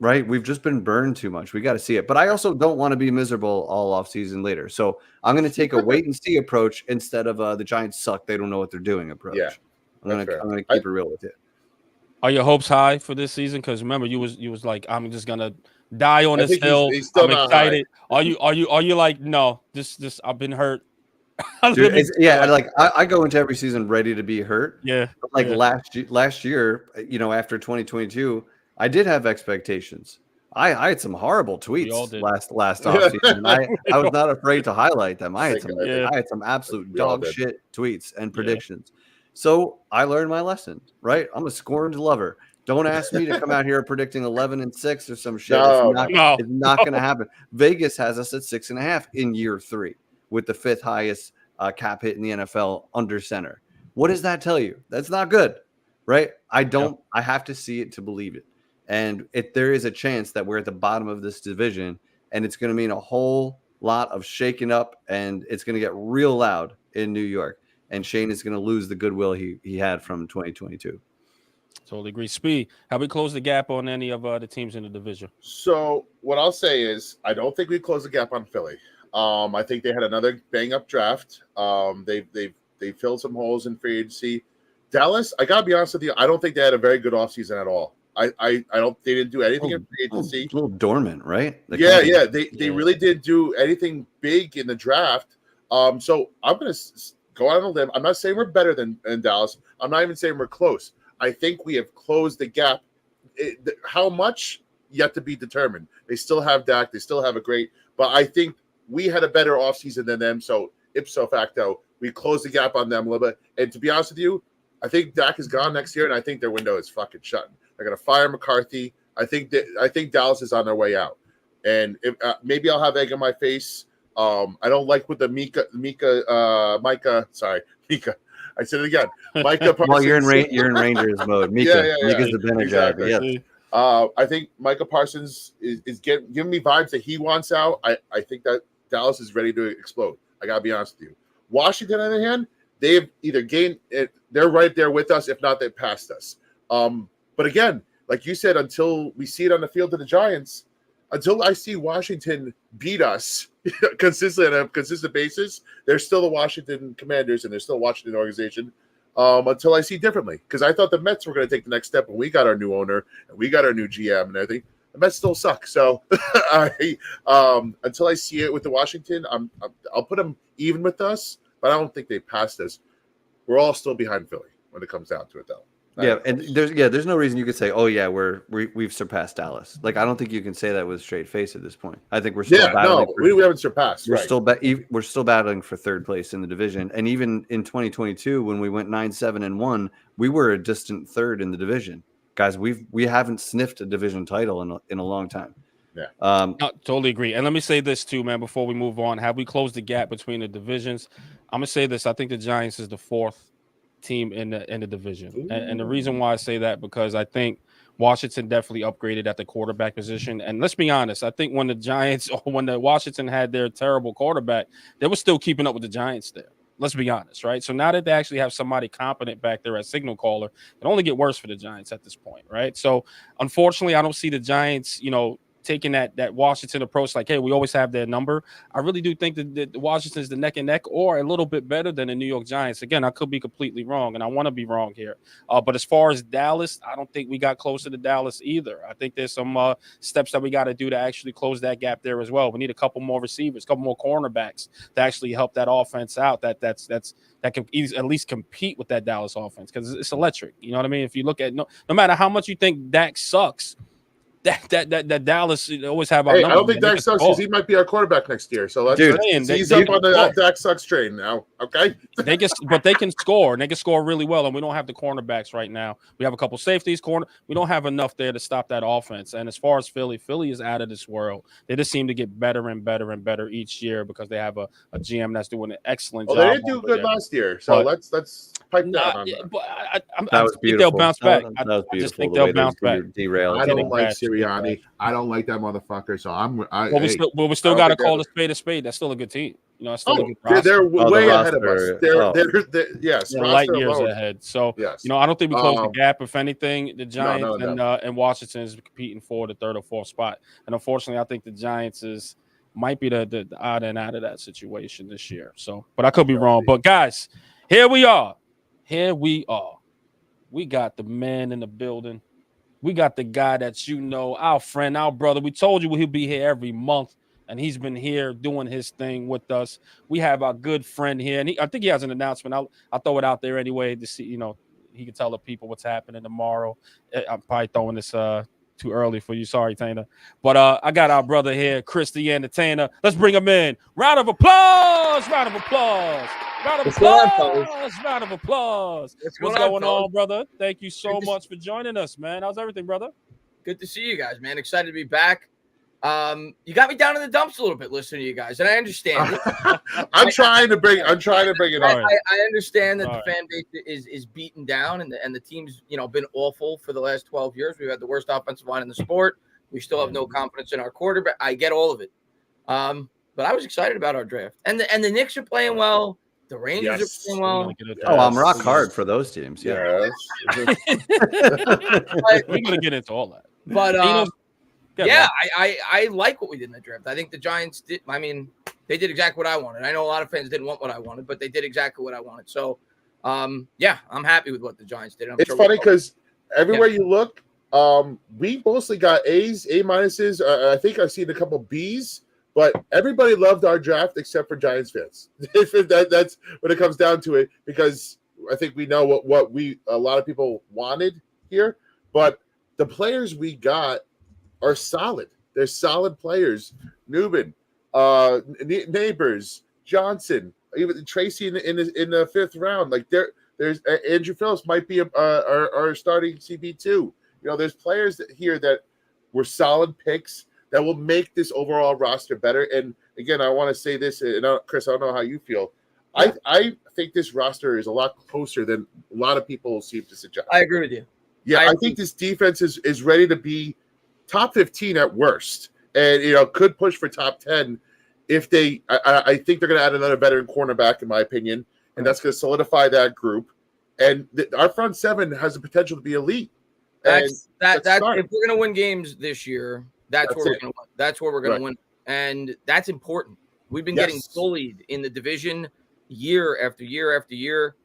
Speaker 3: right? We've just been burned too much. We got to see it. But I also don't want to be miserable all off season later. So I'm going to take a wait and see approach instead of the Giants suck. They don't know what they're doing approach.
Speaker 4: Yeah.
Speaker 3: I'm gonna keep it real with it.
Speaker 2: Are your hopes high for this season? Because remember, you was like, I'm just gonna die on this hill.
Speaker 4: He's still
Speaker 2: I'm excited. Are you like, no? This I've been hurt.
Speaker 3: Dude, I go into every season ready to be hurt.
Speaker 2: Yeah.
Speaker 3: But last year, after 2022, I did have expectations. I had some horrible tweets last offseason. I was not afraid to highlight them. I had some absolute dog shit tweets and predictions. So I learned my lesson, right? I'm a scorned lover. Don't ask me to come out here predicting 11-6 or some shit. It's not going to happen. Vegas has us at 6.5 in year 3 with the 5th highest cap hit in the NFL under center. What does that tell you? That's not good, right? I have to see it to believe it. And there is a chance that we're at the bottom of this division, and it's going to mean a whole lot of shaking up, and it's going to get real loud in New York. And Shane is going to lose the goodwill he had from 2022.
Speaker 2: Totally agree. Speed, have we closed the gap on any of the teams in the division?
Speaker 4: So what I'll say is I don't think we closed the gap on Philly. I think they had another bang-up draft. They filled some holes in free agency. Dallas, I gotta be honest with you, I don't think they had a very good offseason at all. They didn't do anything in free agency.
Speaker 3: A little dormant, right?
Speaker 4: They really didn't do anything big in the draft. So I'm gonna go out on a limb. I'm not saying we're better than Dallas. I'm not even saying we're close. I think we have closed the gap. How much? Yet to be determined. They still have Dak. They still have but I think we had a better offseason than them. So ipso facto, we closed the gap on them a little bit. And to be honest with you, I think Dak is gone next year, and I think their window is fucking shut. They're going to fire McCarthy. I think Dallas is on their way out. And maybe I'll have egg on my face. I don't like what the Micah. I said it again. Micah Parsons.
Speaker 3: Well, you're in Rangers mode. Micah's the better guy. Yeah.
Speaker 4: I think Micah Parsons is giving me vibes that he wants out. I think that Dallas is ready to explode. I got to be honest with you. Washington, on the other hand, they've either gained it. They're right there with us. If not, they've passed us. But again, like you said, until we see it on the field of the Giants, until I see Washington beat us consistently on a consistent basis, they're still the Washington Commanders and they're still a Washington organization. Until I see differently, because I thought the Mets were going to take the next step, and we got our new owner and we got our new GM and everything. The Mets still suck. So until I see it with the Washington, I'll put them even with us, but I don't think they passed us. We're all still behind Philly when it comes down to it, though.
Speaker 3: Yeah, and there's no reason you could say, oh yeah, we've surpassed Dallas. Like I don't think you can say that with a straight face at this point. I think we're still battling.
Speaker 4: We haven't surpassed.
Speaker 3: We're still battling for third place in the division, and even in 2022 when we went 9-7-1, we were a distant third in the division. Guys, we haven't sniffed a division title in a long time.
Speaker 4: Yeah,
Speaker 2: no, totally agree. And let me say this too, man. Before we move on, have we closed the gap between the divisions? I'm gonna say this. I think the Giants is the 4th team in the division, and the reason why I say that because I think Washington definitely upgraded at the quarterback position. And let's be honest, I think when the Washington had their terrible quarterback, they were still keeping up with the Giants there. Let's be honest, right? So now that they actually have somebody competent back there as signal caller, it only get worse for the Giants at this point, right? So unfortunately, I don't see the Giants, taking that Washington approach, like, hey, we always have their number. I really do think that Washington is the neck and neck or a little bit better than the New York Giants. Again, I could be completely wrong, and I want to be wrong here. But as far as Dallas, I don't think we got closer to Dallas either. I think there's some steps that we got to do to actually close that gap there as well. We need a couple more receivers, a couple more cornerbacks to actually help that offense out. That can at least compete with that Dallas offense because it's electric. You know what I mean? If you look at no matter how much you think Dak sucks, that Dallas always have our
Speaker 4: Hey,
Speaker 2: number.
Speaker 4: I don't think
Speaker 2: They
Speaker 4: Dak
Speaker 2: can
Speaker 4: sucks
Speaker 2: score.
Speaker 4: because he might be our quarterback next year. So let's
Speaker 3: Dude,
Speaker 4: ease up on the Dak sucks train now. Okay.
Speaker 2: But they can score, and they can score really well. And we don't have the cornerbacks right now. We have a couple safeties, we don't have enough there to stop that offense. And as far as Philly is out of this world. They just seem to get better and better and better each year because they have a GM that's doing an excellent job.
Speaker 4: Well, they didn't do good last year, so let's pipe down on that.
Speaker 2: But
Speaker 3: that was
Speaker 2: I think
Speaker 3: beautiful.
Speaker 2: they'll bounce back.
Speaker 3: That was
Speaker 2: I just
Speaker 3: beautiful.
Speaker 2: think they'll bounce back.
Speaker 3: Derailed.
Speaker 4: I don't like Sirianni. I don't like that motherfucker. So
Speaker 2: we still got to call a spade a spade. That's still a good team. You know, it's still a good roster.
Speaker 4: They're way ahead of us. They're yes,
Speaker 2: light years ahead. So
Speaker 4: yes.
Speaker 2: I don't think we close the gap. If anything, the Giants and Washington is competing for the third or fourth spot. And unfortunately, I think the Giants might be the odd and out of that situation this year. So, but I could be wrong. But guys, here we are. We got the man in the building. We got the guy that our friend, our brother. We told you he'll be here every month, and he's been here doing his thing with us. We have our good friend here, and I think he has an announcement. I'll throw it out there anyway to see, he can tell the people what's happening tomorrow. I'm probably throwing this too early for you. Sorry, Tainer. But I got our brother here, Chris the Entertainer. Let's bring him in. Round of applause. Round of applause. Round of applause. Round of applause. What's going on, brother? Thank you so much for joining us, man. How's everything, brother?
Speaker 5: Good to see you guys, man. Excited to be back. You got me down in the dumps a little bit listening to you guys, and I understand.
Speaker 4: I'm trying to bring it on.
Speaker 5: I understand that the fan base is beaten down, and the team's been awful for the last 12 years. We've had the worst offensive line in the sport. We still have no confidence in our quarterback. I get all of it, but I was excited about our draft, and the Knicks are playing well. The Rangers are playing well.
Speaker 3: Oh, I'm rock hard for those teams. Yeah,
Speaker 2: we're gonna get into all that,
Speaker 5: but I like what we did in the draft. I think the Giants did. I mean, they did exactly what I wanted. I know a lot of fans didn't want what I wanted, but they did exactly what I wanted. So, I'm happy with what the Giants did.
Speaker 4: It's funny because everywhere you look, we mostly got A's, A minuses. I think I've seen a couple B's, but everybody loved our draft except for Giants fans. That's when it comes down to it, because I think we know what a lot of people wanted here, but the players we got are solid. They're solid players. Newman, Neighbors, Johnson, even Tracy in the fifth round. Like there's Andrew Phillips might be our starting CB2. There's players here that were solid picks that will make this overall roster better. And again, I want to say this, and Chris, I don't know how you feel. Yeah. I think this roster is a lot closer than a lot of people seem to suggest.
Speaker 5: I agree with you.
Speaker 4: Yeah, I think this defense is ready to be top 15 at worst, and could push for top 10 if they. I think they're going to add another veteran cornerback, in my opinion, and that's going to solidify that group. And our front seven has the potential to be elite.
Speaker 5: That's if we're going to win games this year, that's where we're going to win. That's where we're going to win, and that's important. We've been getting bullied in the division year after year after year.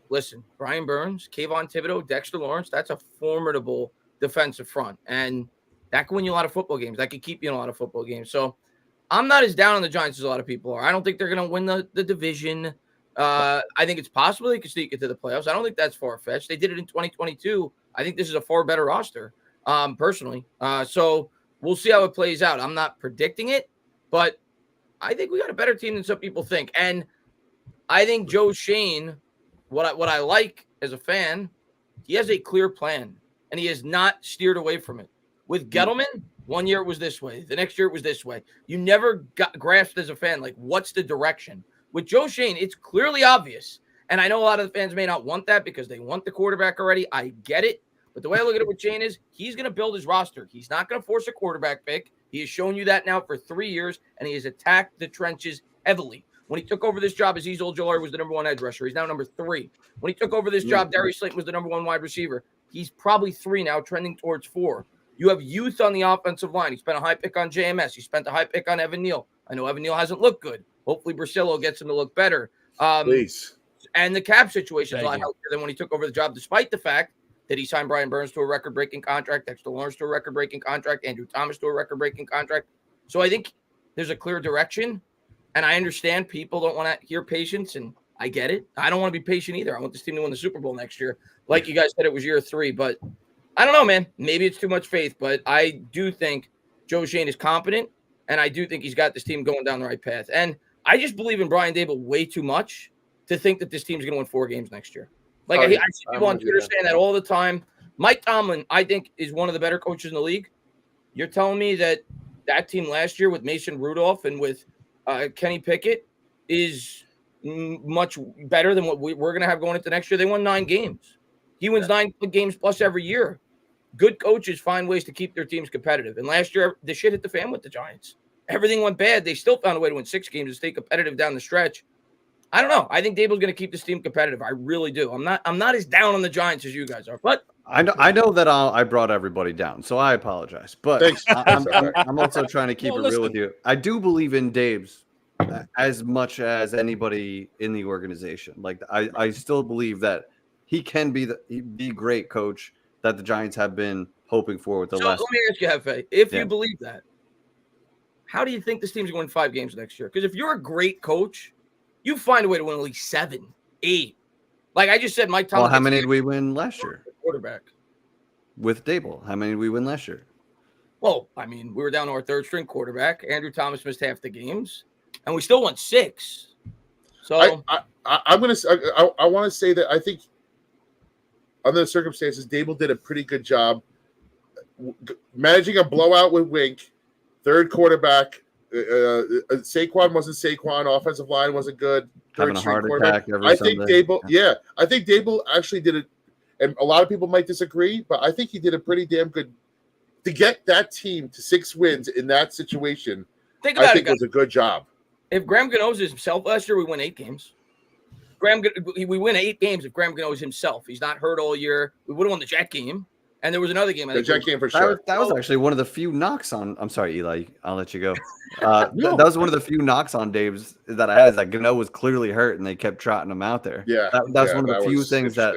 Speaker 5: Listen, Brian Burns, Kayvon Thibodeau, Dexter Lawrence, that's a formidable defensive front. And that can win you a lot of football games. That could keep you in a lot of football games. So I'm not as down on the Giants as a lot of people are. I don't think they're going to win the division. I think it's possible they could sneak into the playoffs. I don't think that's far-fetched. They did it in 2022. I think this is a far better roster, personally. So we'll see how it plays out. I'm not predicting it, but I think we got a better team than some people think. And I think Joe Shane, what I like as a fan, he has a clear plan, and he has not steered away from it. With Gettleman, 1 year it was this way. The next year it was this way. You never got grasped as a fan, like, what's the direction? With Joe Shane, it's clearly obvious. And I know a lot of the fans may not want that because they want the quarterback already. I get it. But the way I look at it with Shane is he's going to build his roster. He's not going to force a quarterback pick. He has shown you that now for 3 years, and he has attacked the trenches heavily. When he took over this job, Azeez Ojulari was the number one edge rusher. He's now number 3. When he took over this job, Darius Slayton was the number 1 wide receiver. He's probably 3 now, trending towards 4. You have youth on the offensive line. He spent a high pick on JMS. He spent a high pick on Evan Neal. I know Evan Neal hasn't looked good. Hopefully, Brasillo gets him to look better.
Speaker 4: Please.
Speaker 5: And the cap situation is a lot healthier than when he took over the job, despite the fact that he signed Brian Burns to a record-breaking contract, Dexter Lawrence to a record-breaking contract, Andrew Thomas to a record-breaking contract. So I think there's a clear direction, and I understand people don't want to hear patience, and I get it. I don't want to be patient either. I want this team to win the Super Bowl next year. Like you guys said, it was year 3, but I don't know, man. Maybe it's too much faith, but I do think Joe Shane is competent, and I do think he's got this team going down the right path. And I just believe in Brian Dable way too much to think that this team's going to win 4 games next year. Like I see people on Twitter saying that all the time. Mike Tomlin, I think, is one of the better coaches in the league. You're telling me that team last year with Mason Rudolph and with Kenny Pickett is much better than what we're going to have going into next year? They won 9 games. He wins 9 games plus every year. Good coaches find ways to keep their teams competitive. And last year, the shit hit the fan with the Giants. Everything went bad. They still found a way to win 6 games and stay competitive down the stretch. I don't know. I think Dable's going to keep this team competitive. I really do. I'm not as down on the Giants as you guys are, but
Speaker 3: I know that I brought everybody down, so I apologize. But I'm also trying to keep it real with you. I do believe in Dave's as much as anybody in the organization. Like I still believe that he can be the great coach that the Giants have been hoping for with the last.
Speaker 5: Let me ask you, Hefe, if you believe that, how do you think this team's going to win 5 games next year? Because if you're a great coach, you find a way to win at least 7, 8. Like I just said, Mike Tomlin.
Speaker 3: Well, how many did we win last year?
Speaker 5: Quarterback.
Speaker 3: With Dable, how many did we win last year?
Speaker 5: Well, I mean, we were down to our 3rd string quarterback. Andrew Thomas missed half the games, and we still won 6. So
Speaker 4: I want to say that I think under the circumstances, Dable did a pretty good job managing a blowout with Wink, 3rd quarterback. Saquon wasn't Saquon. Offensive line wasn't good.
Speaker 3: Having a heart attack every
Speaker 4: I
Speaker 3: Sunday.
Speaker 4: think Dable, I think Dable actually did it. And a lot of people might disagree, but I think he did a pretty damn good to get that team to 6 wins in that situation. I think it was a good job.
Speaker 5: If Graham Gano is himself last year, we win 8 games. We win 8 games if Graham Gano is himself. He's not hurt all year. We would have won the Jet game. And there was another game.
Speaker 4: The Jet game for sure.
Speaker 3: That was actually one of the few knocks on. I'm sorry, Eli. I'll let you go. That was one of the few knocks on Dave's that I had. Is that Gano was clearly hurt, and they kept trotting him out there.
Speaker 4: Yeah,
Speaker 3: that was one of the few things that.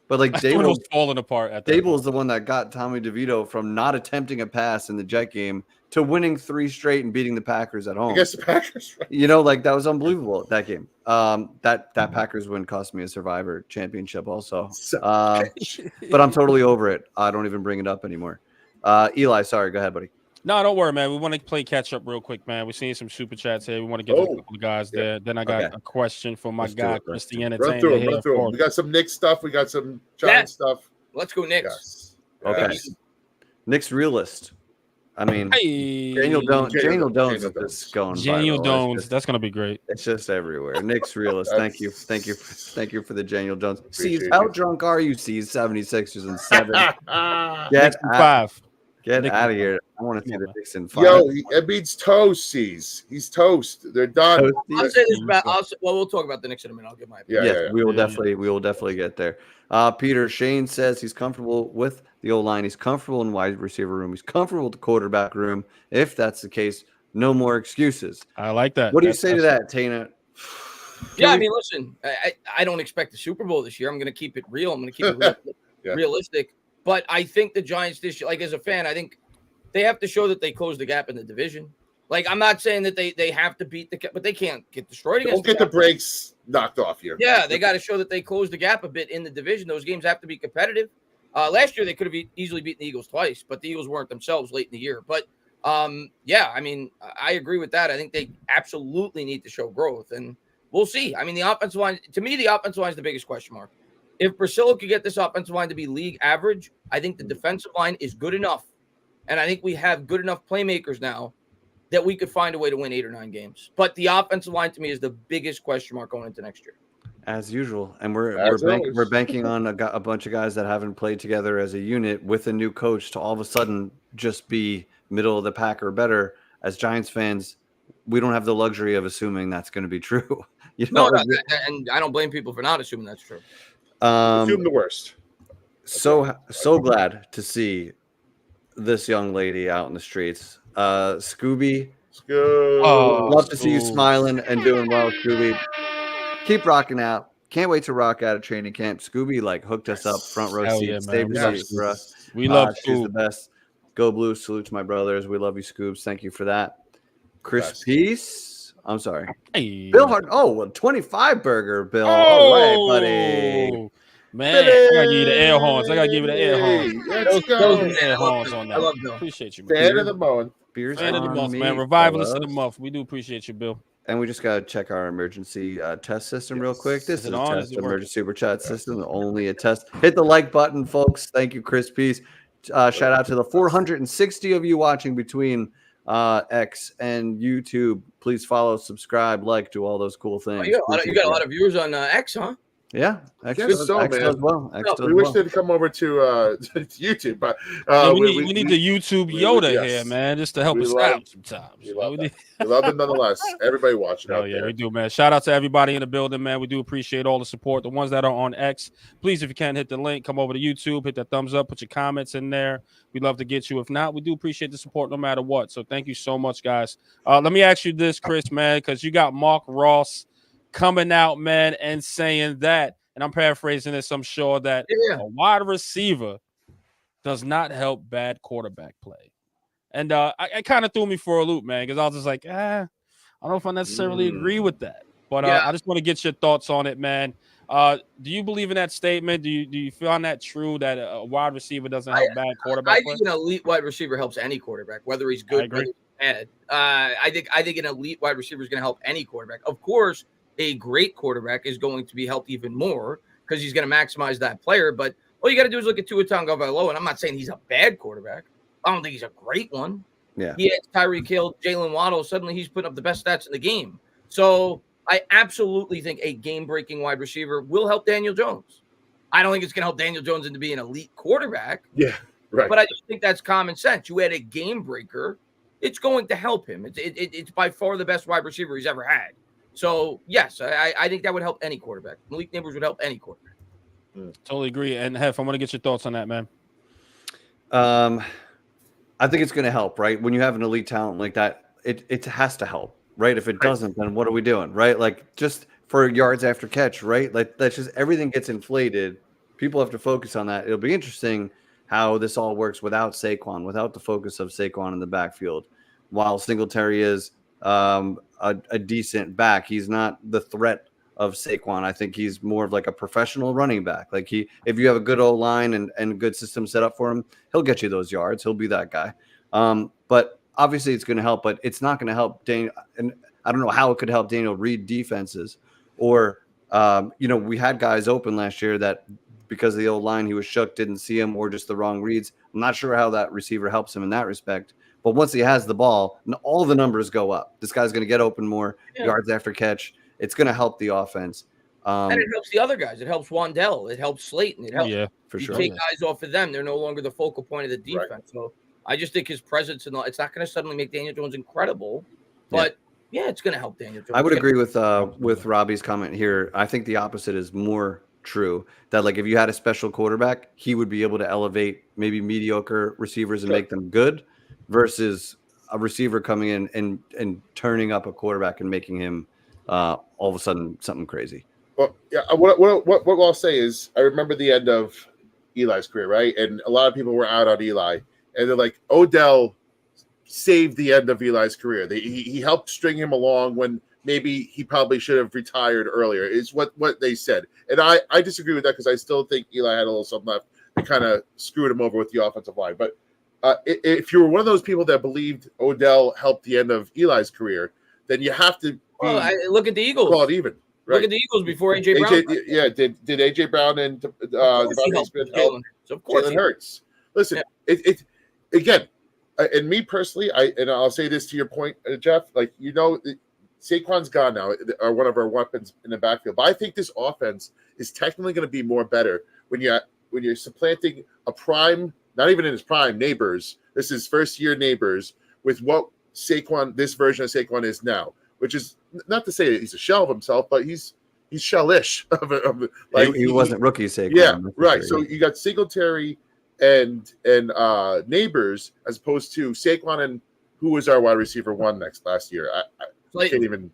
Speaker 3: But like Dable
Speaker 2: was falling apart.
Speaker 3: Dable is the one that got Tommy DeVito from not attempting a pass in the Jet game to winning 3 straight and beating the Packers at home.
Speaker 4: Against the Packers, right?
Speaker 3: You know, like that was unbelievable. That game. That Packers win cost me a Survivor championship also. But I'm totally over it. I don't even bring it up anymore. Eli, sorry, go ahead, buddy.
Speaker 2: No, don't worry, man. We want to play catch up real quick, man. We're seeing some super chats here. We want to get to a couple of guys there. Then I got a question for my guy, Chris the Entertainer.
Speaker 4: Run through them. We got some Knicks stuff. We got some Giants stuff.
Speaker 5: Let's go Knicks.
Speaker 3: Okay. Knicks realist. I mean, Daniel Jones is going.
Speaker 2: Daniel Jones, that's gonna be great.
Speaker 3: It's just everywhere. Knicks realist. Thank you for the Daniel Jones. C's, how drunk are you? C's 76ers and 7. Get
Speaker 2: 5.
Speaker 3: Get out of here. I want to see the Knicks in 5.
Speaker 4: Yo, it means toast. He's toast. They're done.
Speaker 5: I'll say this about. We'll talk about the Knicks in a minute. I'll give my opinion.
Speaker 3: Yes, we will definitely get there. Peter Shane says he's comfortable with the O-line. He's comfortable in wide receiver room. He's comfortable with the quarterback room. If that's the case, no more excuses.
Speaker 2: I like that.
Speaker 3: What do you say to that, Tana?
Speaker 5: Yeah, I mean, listen, I don't expect the Super Bowl this year. I'm going to keep it real. I'm going to keep it realistic. But I think the Giants this year, like as a fan, I think they have to show that they close the gap in the division. Like, I'm not saying that they have to beat but they can't get destroyed against.
Speaker 4: Don't get the brakes knocked off here.
Speaker 5: Yeah, they got to show that they close the gap a bit in the division. Those games have to be competitive. Last year, they could have easily beaten the Eagles twice, but the Eagles weren't themselves late in the year. But, yeah, I mean, I agree with that. I think they absolutely need to show growth, and we'll see. I mean, the offensive line, to me, the offensive line is the biggest question mark. If Priscilla could get this offensive line to be league average, I think the defensive line is good enough. And I think we have good enough playmakers now that we could find a way to win 8 or 9 games. But the offensive line, to me, is the biggest question mark going into next year.
Speaker 3: As usual. And we're banking on a bunch of guys that haven't played together as a unit with a new coach to all of a sudden just be middle of the pack or better. As Giants fans, we don't have the luxury of assuming that's going to be true.
Speaker 5: No, and I don't blame people for not assuming that's true.
Speaker 4: Assume the worst.
Speaker 3: So glad to see this young lady out in the streets. Scooby. Love to see you smiling and doing well, Scooby. Keep rocking out. Can't wait to rock out at training camp. Scooby hooked us up front row seats. Saved seats for us.
Speaker 2: We love
Speaker 3: she's the best. Go Blue. Salute to my brothers. We love you, Scoobs. Thank you for that. Chris Peace. I'm sorry.
Speaker 2: Hey.
Speaker 3: Bill Hart. Oh, 25 burger, Bill. All right, buddy.
Speaker 2: Man, I gotta give you the air horns. I gotta give you the air horns.
Speaker 4: Let's go.
Speaker 5: Those
Speaker 2: Air horns on that.
Speaker 5: I love Bill.
Speaker 2: Appreciate you, man.
Speaker 4: Fan of the month.
Speaker 3: Beers
Speaker 2: Fan of the
Speaker 3: on
Speaker 2: month,
Speaker 3: me,
Speaker 2: man. Revivalist of the
Speaker 3: fellas.
Speaker 2: month. We do appreciate you, Bill.
Speaker 3: And we just got to check our emergency test system real quick. This is a
Speaker 2: on?
Speaker 3: test
Speaker 2: Is it working?
Speaker 3: emergency super chat system, only a test. Hit the like button, folks. Thank you, Chris Peace. Shout out to the 460 of you watching between X and YouTube. Please follow, subscribe, like, do all those cool things.
Speaker 5: You got a lot of viewers on X, huh?
Speaker 3: Yeah, X
Speaker 4: Guess
Speaker 3: does,
Speaker 4: so,
Speaker 3: X
Speaker 4: man.
Speaker 3: does well. X does
Speaker 4: We wish
Speaker 3: well.
Speaker 4: they'd come over to YouTube, but
Speaker 2: we need the YouTube Yoda here, man, just to help us out sometimes.
Speaker 4: We love them nonetheless. Everybody watching out there.
Speaker 2: We do, man. Shout out to everybody in the building, man. We do appreciate all the support. The ones that are on X, please, if you can, hit the link, come over to YouTube, hit that thumbs up, put your comments in there. We'd love to get you. If not, we do appreciate the support no matter what. So thank you so much, guys. Let me ask you this, Chris, man, because you got Mark Ross coming out, man, and saying that, and I'm paraphrasing this, I'm sure that a wide receiver does not help bad quarterback play. And I kind of threw me for a loop, man, because I was just like, I don't know if I necessarily agree with that. But I just want to get your thoughts on it, man. Do you believe in that statement? Do you find that true that a wide receiver doesn't help bad quarterback play?
Speaker 5: I think an elite wide receiver helps any quarterback, whether he's good or bad. I think an elite wide receiver is going to help any quarterback. Of course, a great quarterback is going to be helped even more because he's going to maximize that player. But all you got to do is look at Tua Tagovailoa, and I'm not saying he's a bad quarterback. I don't think he's a great one.
Speaker 3: Yeah.
Speaker 5: He has Tyreek Hill, Jalen Waddle. Suddenly he's putting up the best stats in the game. So I absolutely think a game-breaking wide receiver will help Daniel Jones. I don't think it's going to help Daniel Jones into being an elite quarterback.
Speaker 4: Yeah, right.
Speaker 5: But I just think that's common sense. You add a game breaker, it's going to help him. It's by far the best wide receiver he's ever had. So, yes, I think that would help any quarterback. Malik Neighbors would help any quarterback.
Speaker 2: Totally agree. And, Hef, I want to get your thoughts on that, man.
Speaker 3: I think it's going to help, right? When you have an elite talent like that, it has to help, right? If it doesn't, then what are we doing, right? Like, just for yards after catch, right? Like, that's just everything gets inflated. People have to focus on that. It'll be interesting how this all works without Saquon, without the focus of Saquon in the backfield. While Singletary is a decent back, he's not the threat of Saquon. I think he's more of like a professional running back. Like if you have a good old line and a good system set up for him, he'll get you those yards. He'll be that guy. But obviously it's going to help, but it's not going to help Daniel. And I don't know how it could help Daniel read defenses or, we had guys open last year that because of the old line, he was shook, didn't see him, or just the wrong reads. I'm not sure how that receiver helps him in that respect. But once he has the ball, all the numbers go up. This guy's going to get open more, yards after catch. It's going to help the offense.
Speaker 5: And it helps the other guys. It helps Wandell. It helps Slayton. It helps.
Speaker 2: Yeah,
Speaker 3: for sure.
Speaker 5: Take guys off of them. They're no longer the focal point of the defense.
Speaker 4: Right.
Speaker 5: So I just think his presence it's not going to suddenly make Daniel Jones incredible, but it's going to help Daniel Jones.
Speaker 3: I would agree with Robbie's comment here. I think the opposite is more true. That like if you had a special quarterback, he would be able to elevate maybe mediocre receivers and make them good, versus a receiver coming in and turning up a quarterback and making him all of a sudden something crazy.
Speaker 4: Well, yeah. What I'll say is, I remember the end of Eli's career, right? And a lot of people were out on Eli, and they're like, Odell saved the end of Eli's career. He helped string him along when maybe he probably should have retired earlier. Is what they said, and I disagree with that because I still think Eli had a little something left. They kind of screwed him over with the offensive line, but. If you were one of those people that believed Odell helped the end of Eli's career, then you have to
Speaker 5: look at the Eagles.
Speaker 4: Call it even. Right?
Speaker 5: Look at the Eagles before AJ Brown.
Speaker 4: Did AJ Brown and Devontae Smith help Jalen Hurts? Listen, it again, and me personally, I'll say this to your point, Jeff. Like Saquon's gone now, are one of our weapons in the backfield. But I think this offense is technically going to be more better when you're supplanting a prime. Not even in his prime, Neighbors. This is first-year Neighbors with what this version of Saquon is now, which is not to say that he's a shell of himself, but he's shellish.
Speaker 3: He wasn't rookie Saquon.
Speaker 4: Yeah, right. So you got Singletary and Neighbors as opposed to Saquon and who was our wide receiver last year. I can't even.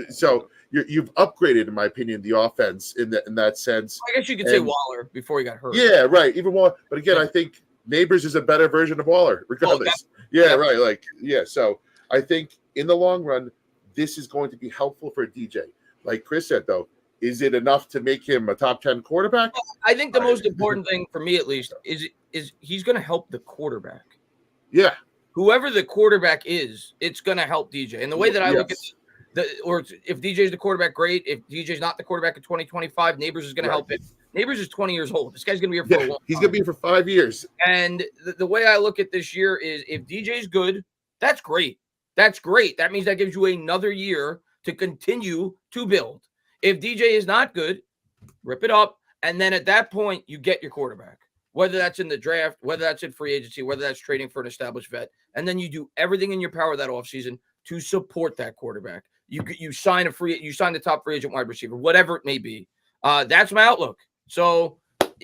Speaker 4: So. You've upgraded, in my opinion, the offense in that sense.
Speaker 5: I guess you could say Waller before he got hurt.
Speaker 4: Yeah, right. Even Waller. But again, I think Neighbors is a better version of Waller, regardless. Right. So I think in the long run, this is going to be helpful for DJ. Like Chris said, though, is it enough to make him a top 10 quarterback?
Speaker 5: I think the most important thing for me, at least, is he's going to help the quarterback.
Speaker 4: Yeah.
Speaker 5: Whoever the quarterback is, it's going to help DJ. And the way that I look at if DJ's the quarterback, great. If DJ's not the quarterback in 2025, Neighbors is going to help it. Neighbors is 20 years old. This guy's going to be here for a long time.
Speaker 4: He's going to be here for 5 years.
Speaker 5: And the way I look at this year is if DJ's good, that's great. That's great. That means that gives you another year to continue to build. If DJ is not good, rip it up. And then at that point, you get your quarterback, whether that's in the draft, whether that's in free agency, whether that's trading for an established vet. And then you do everything in your power that offseason to support that quarterback. You sign the top free agent wide receiver, whatever it may be. That's my outlook. So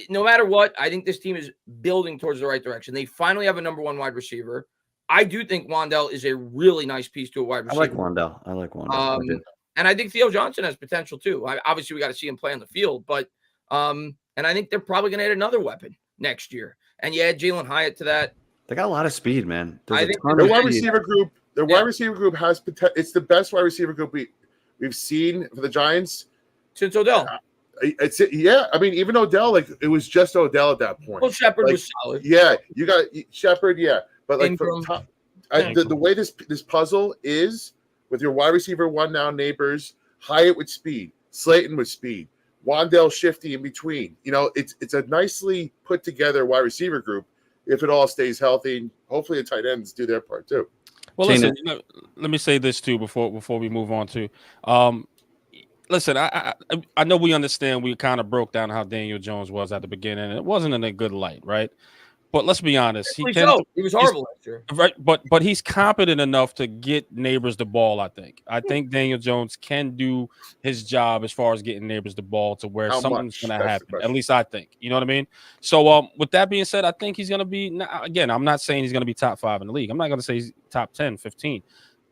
Speaker 5: no matter what, I think this team is building towards the right direction. They finally have a number one wide receiver. I do think Wandell is a really nice piece to a wide receiver.
Speaker 3: I like Wandell.
Speaker 5: And I think Theo Johnson has potential too. Obviously, we got to see him play on the field, but and I think they're probably going to add another weapon next year. And you add Jalen Hyatt to that.
Speaker 3: They got a lot of speed, man.
Speaker 4: I think their wide receiver group. Their wide receiver group has potential. It's the best wide receiver group we've seen for the Giants
Speaker 5: since Odell.
Speaker 4: I mean, even Odell, like it was just Odell at that point.
Speaker 5: Well, Shepard was solid.
Speaker 4: Yeah, you got Shepard. Yeah, but like from top, the way this puzzle is with your wide receiver one now, Neighbors, Hyatt with speed, Slayton with speed, Wandell shifty in between. You know, it's a nicely put together wide receiver group if it all stays healthy. Hopefully, the tight ends do their part too.
Speaker 2: Well, listen, let me say this too before we move on to. Listen, I know we understand we kind of broke down how Daniel Jones was at the beginning. It wasn't in a good light, right? But let's be honest. He
Speaker 5: was horrible last year.
Speaker 2: Right, but he's competent enough to get Neighbors the ball, I think. I think Daniel Jones can do his job as far as getting Neighbors the ball to where something's going to happen. At least I think. You know what I mean? So with that being said, I think he's going to be – again, I'm not saying he's going to be top 5 in the league. I'm not going to say he's top 10, 15.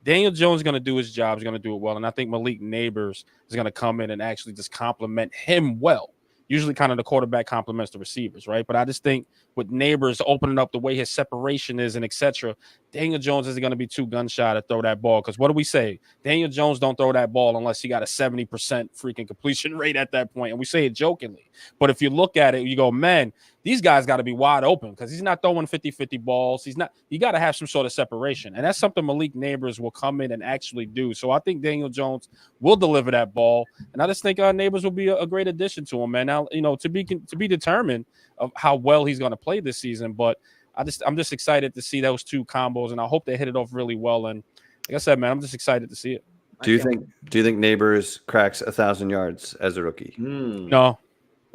Speaker 2: Daniel Jones is going to do his job. He's going to do it well. And I think Malik Neighbors is going to come in and actually just compliment him well. Usually kind of the quarterback compliments the receivers, right? But I just think with Neighbors opening up the way his separation is and etc., Daniel Jones isn't going to be too gun-shy to throw that ball. Because what do we say? Daniel Jones don't throw that ball unless he got a 70% freaking completion rate at that point. And we say it jokingly. But if you look at it, you go, man, these guys got to be wide open because he's not throwing 50-50 balls. You got to have some sort of separation. And that's something Malik Neighbors will come in and actually do. So I think Daniel Jones will deliver that ball. And I just think Neighbors will be a great addition to him, man. Now, you know, to be determined of how well he's going to play this season. But I'm just excited to see those two combos, and I hope they hit it off really well. And like I said, man, I'm just excited to see it.
Speaker 3: Do you think Neighbors cracks 1,000 yards as a rookie?
Speaker 2: No.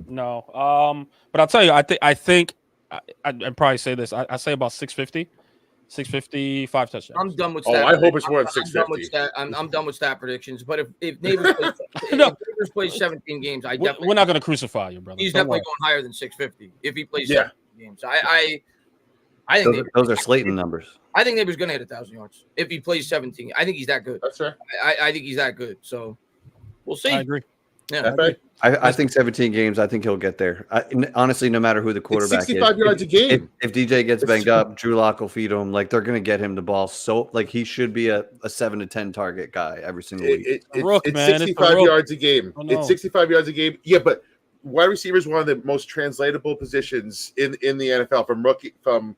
Speaker 2: But I'll tell you, I think I'd probably say this. I say about 650, 5 touchdowns.
Speaker 5: I'm done with stat.
Speaker 4: I hope it's more than 650.
Speaker 5: I'm done with stat predictions. But if Neighbors plays 17 games,
Speaker 2: we're not going to crucify you, brother.
Speaker 5: He's definitely going higher than 650 if he plays 17 games. I think
Speaker 3: those are Slayton numbers.
Speaker 5: I think Neighbors going to hit 1,000 yards if he plays 17. I think he's that good.
Speaker 4: That's right.
Speaker 5: I think he's that good. So we'll see.
Speaker 2: I agree.
Speaker 5: Yeah,
Speaker 3: I think 17 games. I think he'll get there. Honestly, no matter who the quarterback
Speaker 4: 65 yards a game.
Speaker 3: If DJ gets banged up, Drew Lock will feed him. Like they're going to get him the ball. So like he should be a 7 to 10 target guy every single week.
Speaker 4: It's 65 yards a game. It's 65 yards a game. Yeah, but wide receiver is one of the most translatable positions in the NFL from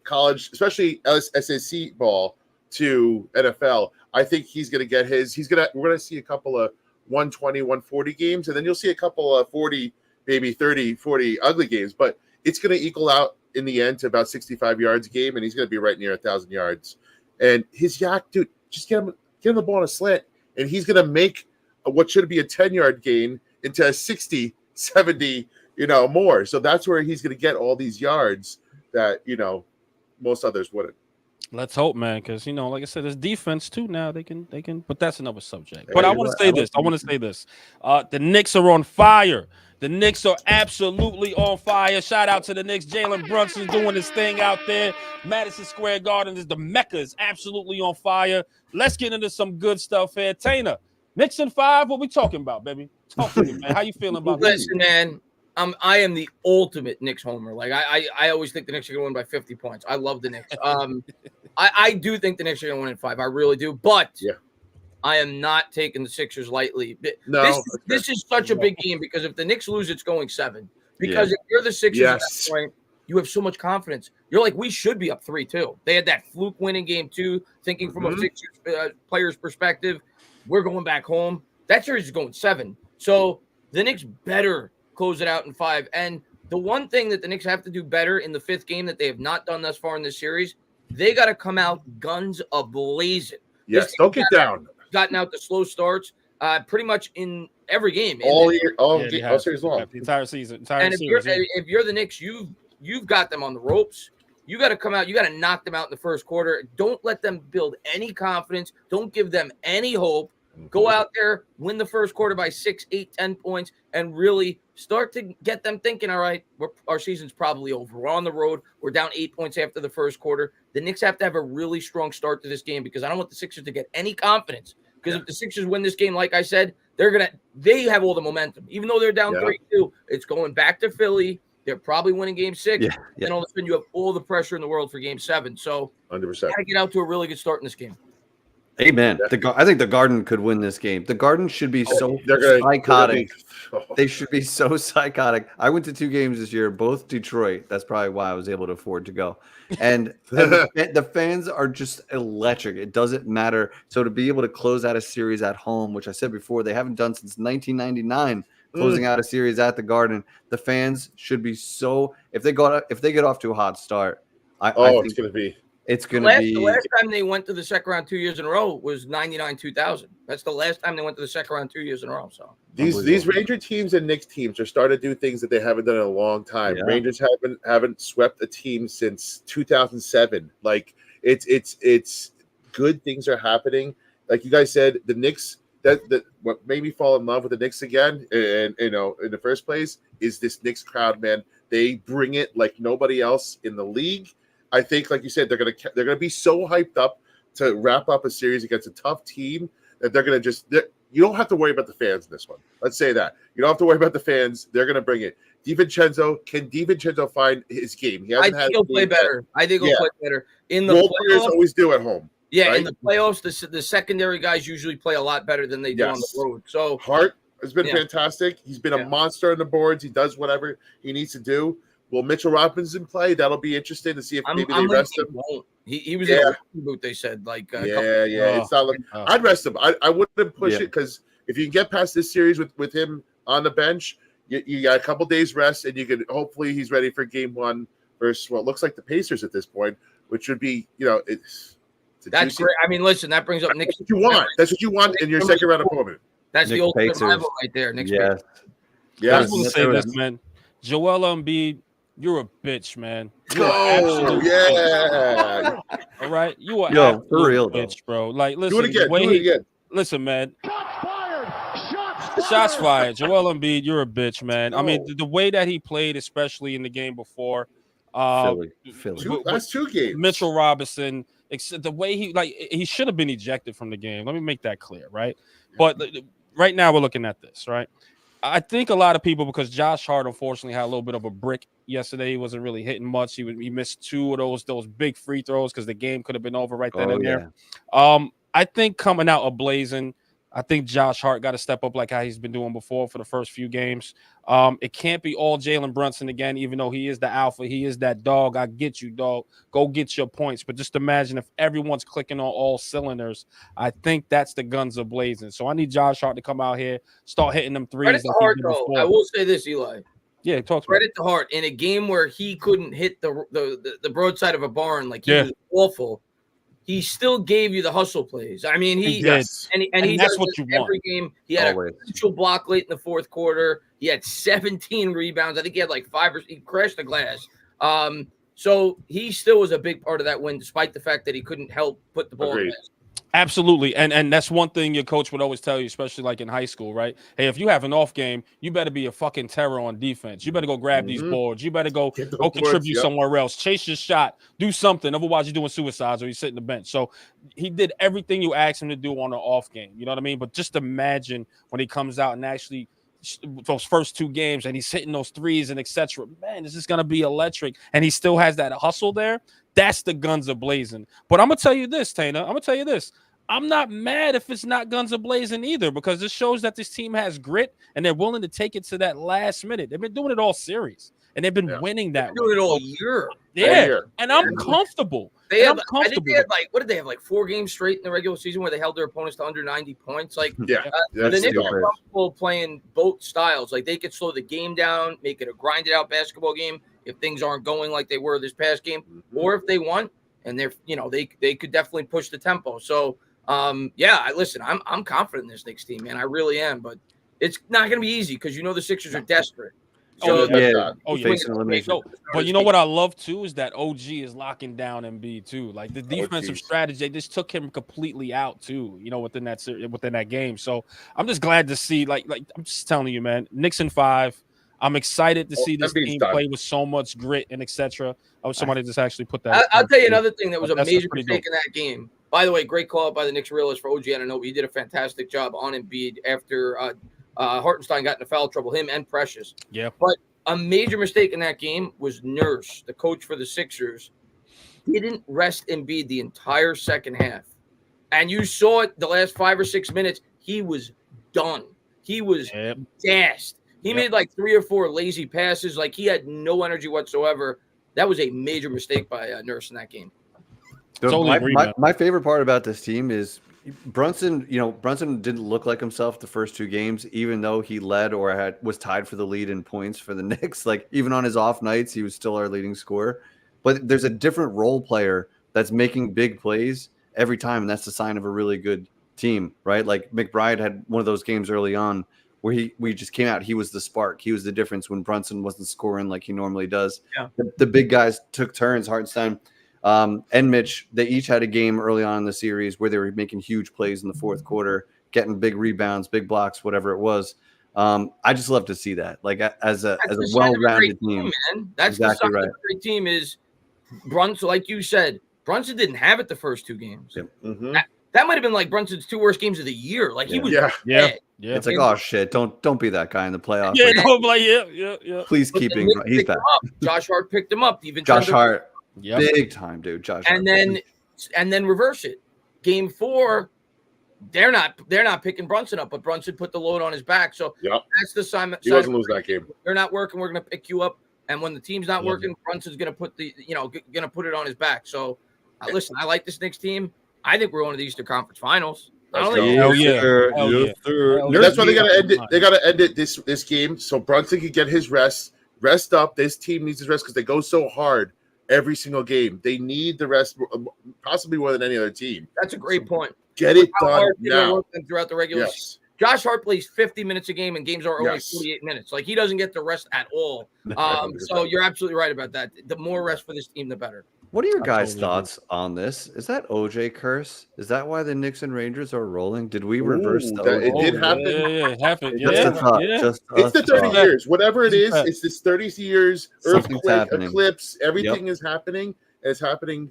Speaker 4: college, especially SEC ball to NFL. I think he's going to get his. We're going to see a couple of 120, 140 games, and then you'll see a couple of 40, maybe 30, 40 ugly games, but it's going to equal out in the end to about 65 yards a game, and he's going to be right near 1,000 yards. And his yak, dude, just get him the ball on a slant, and he's going to make what should be a 10-yard gain into a 60, 70, more. So that's where he's going to get all these yards that, most others wouldn't.
Speaker 2: Let's hope, man, because like I said, there's defense too now. They can, but that's another subject. But I want to say this. The Knicks are on fire. The Knicks are absolutely on fire. Shout out to the Knicks. Jalen Brunson's doing his thing out there. Madison Square Garden is the Mecca is absolutely on fire. Let's get into some good stuff here. Tainer, Knicks in 5. What we talking about, baby? Talk to me, man. How you feeling about this?
Speaker 5: Listen, man. I am the ultimate Knicks homer. Like I always think the Knicks are going to win by 50 points. I love the Knicks. I do think the Knicks are going to win in 5. I really do. But I am not taking the Sixers lightly.
Speaker 4: No,
Speaker 5: this is such a big game because if the Knicks lose, it's going 7. Because if you're the Sixers at that point, you have so much confidence. You're like, we should be up 3-2. They had that fluke win in game 2, thinking from a Sixers player's perspective, we're going back home. That series is going 7. So the Knicks better close it out in 5. And the one thing that the Knicks have to do better in the 5th game that they have not done thus far in this series, they got to come out guns a-blazing.
Speaker 4: Yes, don't get down.
Speaker 5: Gotten out the slow starts pretty much in every game.
Speaker 4: All series long.
Speaker 2: The entire season.
Speaker 5: And if you're the Knicks, you've got them on the ropes. You got to come out. You got to knock them out in the first quarter. Don't let them build any confidence. Don't give them any hope. Go out there, win the first quarter by 6, 8, 10 points, and really start to get them thinking, all right, our season's probably over. We're on the road. We're down 8 points after the first quarter. The Knicks have to have a really strong start to this game because I don't want the Sixers to get any confidence. Because if the Sixers win this game, like I said, they have all the momentum. Even though they're down 3-2, it's going back to Philly. They're probably winning game 6. And all of a sudden you have all the pressure in the world for game 7. So
Speaker 4: 100%.
Speaker 5: Got to get out to a really good start in this game.
Speaker 3: Amen. I think the Garden could win this game. The Garden should be psychotic. They should be so psychotic. I went to 2 games this year, both Detroit. That's probably why I was able to afford to go. And the fans are just electric. It doesn't matter. So to be able to close out a series at home, which I said before, they haven't done since 1999, closing out a series at the Garden, the fans should be so. If they get off to a hot start, I think
Speaker 4: it's going to be.
Speaker 3: It's going to be.
Speaker 5: The last time they went to the second round 2 years in a row was 99-2000. That's the last time they went to the second round 2 years in a row. So
Speaker 4: these Ranger teams and Knicks teams are starting to do things that they haven't done in a long time. Yeah. Rangers haven't swept a team since 2007. Like it's good things are happening. Like you guys said, the Knicks. That what made me fall in love with the Knicks again, and in the first place, is this Knicks crowd, man. They bring it like nobody else in the league. I think, like you said, they're gonna be so hyped up to wrap up a series against a tough team that they're gonna you don't have to worry about the fans in this one. Let's say that you don't have to worry about the fans. They're gonna bring it. Can DiVincenzo find his game?
Speaker 5: I think he'll play better. I think he'll play better in the
Speaker 4: role players always do at home.
Speaker 5: Yeah,
Speaker 4: right?
Speaker 5: in the playoffs, the secondary guys usually play a lot better than they do on the road. So
Speaker 4: Hart has been fantastic. He's been a monster on the boards. He does whatever he needs to do. Will Mitchell Robinson play? That'll be interesting to see if maybe they rest him.
Speaker 5: He was in the boot, they said.
Speaker 4: It's not like I'd rest him. I wouldn't push it because if you can get past this series with him on the bench, you got a couple days rest, and you can hopefully he's ready for game 1 versus what looks like the Pacers at this point, which would be
Speaker 5: that's great. I mean, listen, that brings up Knicks.
Speaker 4: That's what you want. That's what you want in your second round opponent.
Speaker 5: That's the ultimate rival right there. Knicks.
Speaker 2: I was going to say this, man. Joel Embiid. You're a bitch, man.
Speaker 4: Yeah.
Speaker 2: All right, you are
Speaker 3: for real,
Speaker 2: bitch, bro. Like, listen,
Speaker 4: do it again.
Speaker 2: Listen, man. Shots fired. Joel Embiid, you're a bitch, man. I mean, the way that he played, especially in the game before,
Speaker 3: Philly.
Speaker 4: Last 2 games.
Speaker 2: Mitchell Robinson, the way he should have been ejected from the game. Let me make that clear, right? But right now we're looking at this, right? I think a lot of people, because Josh Hart unfortunately had a little bit of a brick yesterday. He wasn't really hitting much. He missed 2 of those big free throws because the game could have been over right then and there. I think coming out ablazing, I think Josh Hart got to step up like how he's been doing before for the first few games. It can't be all Jalen Brunson again, even though he is the alpha. He is that dog. I get you, dog. Go get your points. But just imagine if everyone's clicking on all cylinders. I think that's the guns are blazing. So I need Josh Hart to come out here, start hitting them threes.
Speaker 5: Credit to Hart, though. I will say this, Eli.
Speaker 2: Yeah, talk to
Speaker 5: Credit to Hart. In a game where he couldn't hit the broadside of a barn, like he was awful, he still gave you the hustle plays. I mean, he does
Speaker 2: what you want.
Speaker 5: Every game. He had a crucial block late in the fourth quarter. He had 17 rebounds. I think he had like 5 or he crashed the glass. So he still was a big part of that win, despite the fact that he couldn't help put the ball in.
Speaker 2: Absolutely. And that's one thing your coach would always tell you, especially like in high school, right? Hey, if you have an off game, you better be a fucking terror on defense. You better go grab these boards. You better go contribute somewhere else. Chase your shot. Do something. Otherwise, you're doing suicides or you're sitting the bench. So he did everything you asked him to do on the off game. You know what I mean? But just imagine when he comes out and actually those first 2 games and he's hitting those threes and etc. Man, this is going to be electric. And he still has that hustle there. That's the guns are blazing. But I'm going to tell you this, Tana. I'm going to tell you this. I'm not mad if it's not guns a-blazing either, because it shows that this team has grit and they're willing to take it to that last minute. They've been doing it all series, and they've been winning that way.
Speaker 5: Doing it all year.
Speaker 2: Yeah, and I'm comfortable.
Speaker 5: I think they had what did they have, 4 games straight in the regular season where they held their opponents to under 90 points? The Knicks are comfortable playing both styles. Like, they could slow the game down, make it a grinded out basketball game if things aren't going like they were this past game, or if they want, and they're they could definitely push the tempo. So listen, I'm confident in this Knicks team, man. I really am, but it's not going to be easy because the Sixers are desperate. So,
Speaker 2: but you know what I love too is that OG is locking down Embiid too. Like, the defensive strategy, they just took him completely out too. Within that game. So I'm just glad to see. Like I'm just telling you, man. Knicks in 5. I'm excited to see this team play with so much grit and etc. I wish somebody just actually put that.
Speaker 5: I'll tell you another thing that was a major mistake in that game. By the way, great call out by the Knicks realist for OG Anunoby. He did a fantastic job on Embiid after Hartenstein got into foul trouble, him and Precious.
Speaker 2: Yeah.
Speaker 5: But a major mistake in that game was Nurse, the coach for the Sixers, didn't rest Embiid the entire second half. And you saw it the last 5 or 6 minutes. He was done. He was gassed. He made 3 or 4 lazy passes. Like, he had no energy whatsoever. That was a major mistake by Nurse in that game.
Speaker 3: My favorite part about this team is Brunson. Brunson didn't look like himself the first 2 games, even though he led or was tied for the lead in points for the Knicks. Like, even on his off nights, he was still our leading scorer. But there's a different role player that's making big plays every time, and that's the sign of a really good team, right? Like, McBride had one of those games early on where we just came out. He was the spark. He was the difference when Brunson wasn't scoring like he normally does.
Speaker 5: Yeah.
Speaker 3: The big guys took turns. Hartenstein and Mitch, they each had a game early on in the series where they were making huge plays in the fourth quarter, getting big rebounds, big blocks, whatever it was. I just love to see that. Like, as a well-rounded team.
Speaker 5: Man. That's exactly right. The great team is Brunson. Like you said, Brunson didn't have it the first 2 games.
Speaker 3: Yeah. Mm-hmm.
Speaker 5: That might have been Brunson's 2 worst games of the year. Like, he was
Speaker 2: bad.
Speaker 3: Yeah. It's like, oh shit, don't be that guy in the playoffs.
Speaker 2: Yeah,
Speaker 3: Please keep being. He's bad.
Speaker 5: Josh Hart picked him up. Even
Speaker 3: Josh Hart, big time, dude. Josh Hart.
Speaker 5: And then reverse it. Game 4, they're not picking Brunson up, but Brunson put the load on his back. So that's the sign.
Speaker 4: He doesn't lose that game.
Speaker 5: They're not working. We're going to pick you up. And when the team's not working, Brunson's going to put put it on his back. So listen, I like this Knicks team. I think we're going to the Eastern Conference Finals.
Speaker 4: That's why they got to end it. They got to end it this game so Brunson can get his rest up. This team needs his rest because they go so hard every single game. They need the rest, possibly more than any other team.
Speaker 5: That's a great point.
Speaker 4: Get it done now.
Speaker 5: Throughout the regular season. Josh Hart plays 50 minutes a game, and games are only 48 minutes. Like, he doesn't get the rest at all. So you're absolutely right about that. The more rest for this team, the better.
Speaker 3: What are your guys' thoughts on this? Is that OJ curse? Is that why the Knicks and Rangers are rolling? Did we reverse the OJ?
Speaker 4: It did happen.
Speaker 2: It happened.
Speaker 4: It's the 30 years. Whatever it is, it's this 30 years, earthquake, eclipse, everything is happening. And it's happening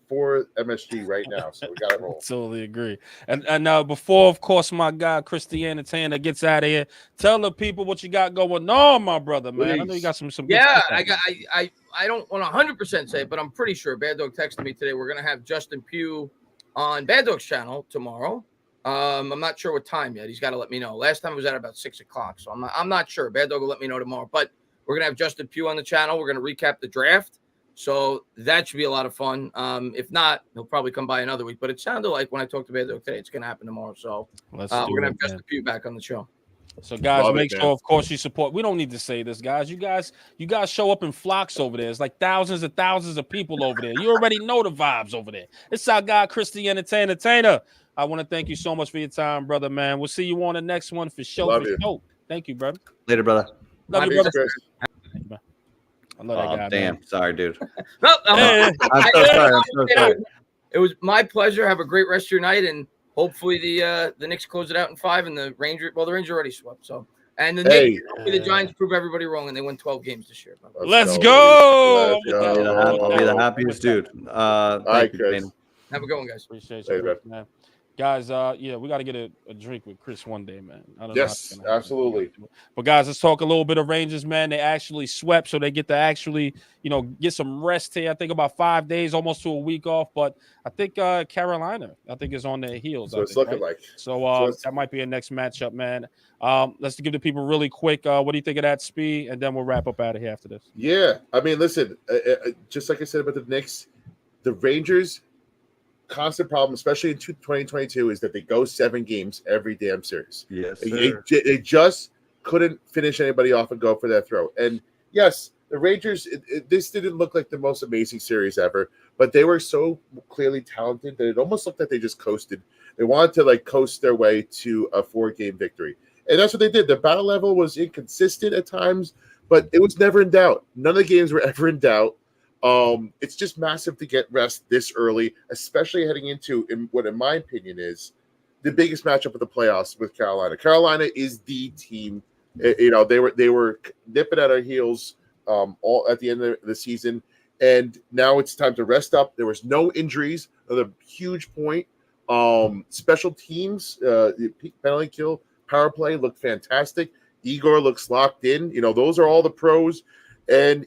Speaker 4: for MSG right now. So we got to roll.
Speaker 2: Totally agree. And now, before, of course, my guy, Christiana Tanner gets out of here, tell the people what you got going on, my brother, man. Please. I know you got some good stuff.
Speaker 5: I don't want to 100% say it, but I'm pretty sure Bad Dog texted me today. We're going to have Justin Pugh on Bad Dog's channel tomorrow. I'm not sure what time yet. He's got to let me know. Last time it was at about 6 o'clock, so I'm not sure. Bad Dog will let me know tomorrow. But we're going to have Justin Pugh on the channel. We're going to recap the draft. So that should be a lot of fun. If not, he'll probably come by another week. But it sounded like when I talked to Bad Dog today, it's going to happen tomorrow. So we're going to have Justin Pugh back on the show.
Speaker 2: So, guys, make sure, of course, you support. We don't need to say this, guys. You guys show up in flocks over there. It's like thousands and thousands of people over there. You already know the vibes over there. It's our guy, Christiana Tanner. I want to thank you so much for your time, brother, man. We'll see you on the next one for show.
Speaker 4: Love you.
Speaker 2: Thank you, brother.
Speaker 3: Later, brother.
Speaker 2: Love you, brother.
Speaker 3: I love that guy. Damn. Man. Sorry, dude.
Speaker 5: I'm so sorry. It was my pleasure. Have a great rest of your night, and hopefully the Knicks close it out in 5, and the Rangers already swept. So, and the Giants prove everybody wrong, and they win 12 games this year.
Speaker 2: Let's go.
Speaker 3: I'll be the happiest dude.
Speaker 4: All right, Chris.
Speaker 5: Have a good one, guys.
Speaker 2: Appreciate you, man. Guys, yeah, we got to get a drink with Chris one day, man. I don't know.
Speaker 4: Yes, absolutely.
Speaker 2: But guys, let's talk a little bit of Rangers, man. They actually swept, so they get to actually, get some rest here. I think about 5 days, almost to a week off. But I think Carolina, is on their heels.
Speaker 4: So it's looking like.
Speaker 2: So that might be a next matchup, man. Let's give the people really quick. What do you think of that, Speed? And then we'll wrap up out of here after this.
Speaker 4: Yeah, I mean, listen, just like I said about the Knicks, the Rangers. Constant problem, especially in 2022, is that they go 7 games every damn series.
Speaker 3: Yes,
Speaker 4: they just couldn't finish anybody off and go for that throw. And yes, the Rangers, this didn't look like the most amazing series ever, but they were so clearly talented that it almost looked like they just coasted. They wanted to coast their way to a 4-game victory, and that's what they did. The battle level was inconsistent at times, but it was never in doubt. None of the games were ever in doubt. It's just massive to get rest this early, especially heading into what, in my opinion, is the biggest matchup of the playoffs with Carolina. Carolina is the team. They were nipping at our heels all at the end of the season, and now it's time to rest up. There was no injuries, another huge point. Special teams, penalty kill, power play looked fantastic. Igor looks locked in. Those are all the pros, and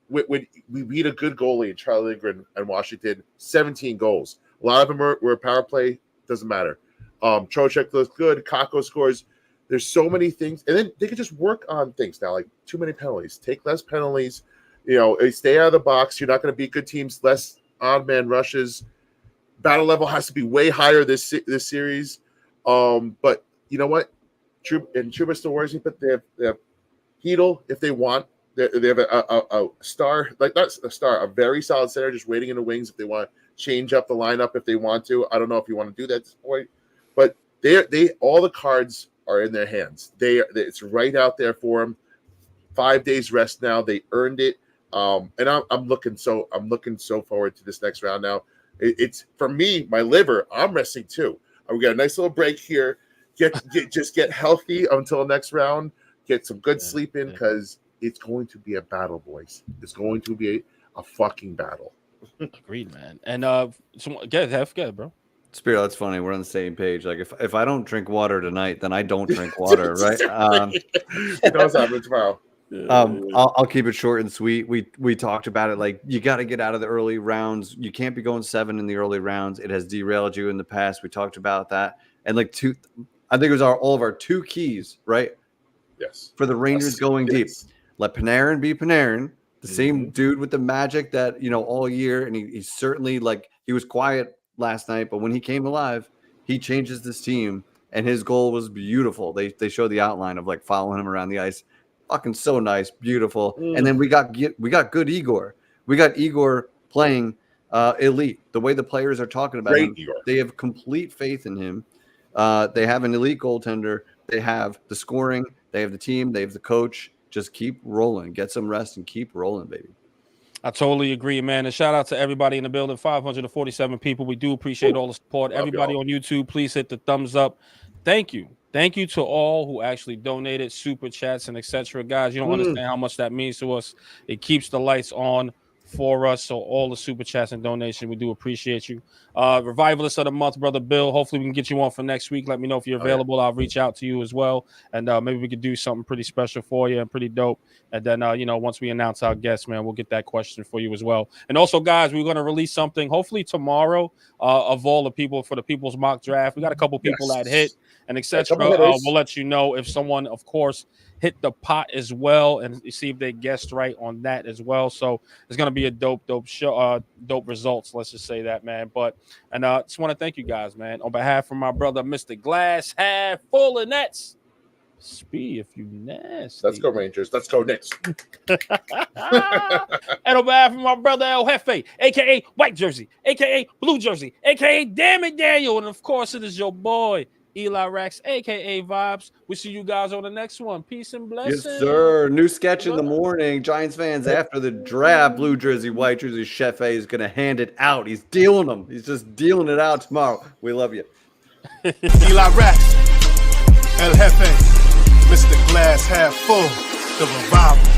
Speaker 4: when we beat a good goalie in Charlie Lindgren and Washington, 17 goals. A lot of them were power play. Doesn't matter. Trocheck looks good. Kako scores. There's so many things. And then they can just work on things now, like too many penalties. Take less penalties. Stay out of the box. You're not going to beat good teams. Less odd man rushes. Battle level has to be way higher this series. But you know what? Trouba still worries me, but they have Hedl if they want. They have a star, not a star, a very solid center just waiting in the wings if they want to change up the lineup if they want to. I don't know if you want to do that at this point, but they all the cards are in their hands. It's right out there for them. 5 days rest now. They earned it. And I'm looking so forward to this next round now. It's for me, my liver. I'm resting too. We got a nice little break here. Get healthy until next round. Get some good sleep in because. It's going to be a battle, boys. It's going to be a fucking battle.
Speaker 2: Agreed, man. And get bro.
Speaker 3: Spirit, that's funny. We're on the same page. Like if I don't drink water tonight, then I don't drink water, right?
Speaker 4: It does happen tomorrow.
Speaker 3: I'll keep it short and sweet. We talked about it. Like you got to get out of the early rounds. You can't be going 7 in the early rounds. It has derailed you in the past. We talked about that. And I think it was all of our 2 keys, right?
Speaker 4: Yes.
Speaker 3: For the Rangers going deep. Let Panarin be Panarin, the same dude with the magic that, all year. And he's certainly he was quiet last night, but when he came alive, he changes this team. And his goal was beautiful. They showed the outline of following him around the ice. Fucking so nice, beautiful. And then we got good Igor. We got Igor playing elite. The way the players are talking about him, they have complete faith in him. They have an elite goaltender. They have the scoring. They have the team. They have the coach. Just keep rolling, get some rest, and keep rolling, baby.
Speaker 2: I totally agree, man. And shout out to everybody in the building, 547 people. We do appreciate all the support. Everybody on YouTube, please hit the thumbs up. Thank you. Thank you to all who actually donated, super chats, and etc. Guys, you don't understand how much that means to us. It keeps the lights on for us. So all the super chats and donations, we do appreciate you. Revivalist of the month, brother Bill. Hopefully we can get you on for next week. Let me know if you're available. I'll reach out to you as well, and maybe we could do something pretty special for you and pretty dope. And then once we announce our guests, man, we'll get that question for you as well. And also, guys, we're going to release something hopefully tomorrow of all the people for the People's Mock Draft. We got a couple people that hit and etc. We'll let you know if someone, of course, hit the pot as well and see if they guessed right on that as well. So it's going to be a dope show, dope results. Let's just say that, man. And just want to thank you guys, man. On behalf of my brother, Mr. Glass half full of nets. Speed, if you nasty.
Speaker 4: Let's go Rangers. Let's go Knicks.
Speaker 2: And on behalf of my brother El Jefe, a.k.a. White Jersey, a.k.a. Blue Jersey, a.k.a. Damn It Daniel. And, of course, it is your boy, Eli Rex, a.k.a. Vibes. We see you guys on the next one. Peace and blessings.
Speaker 3: Yes, sir. New sketch in the morning. Giants fans, after the draft, Blue Jersey, White Jersey, Chef A is going to hand it out. He's dealing them. He's just dealing it out tomorrow. We love you.
Speaker 1: Eli Rex, El Jefe, Mr. Glass half full, the revival.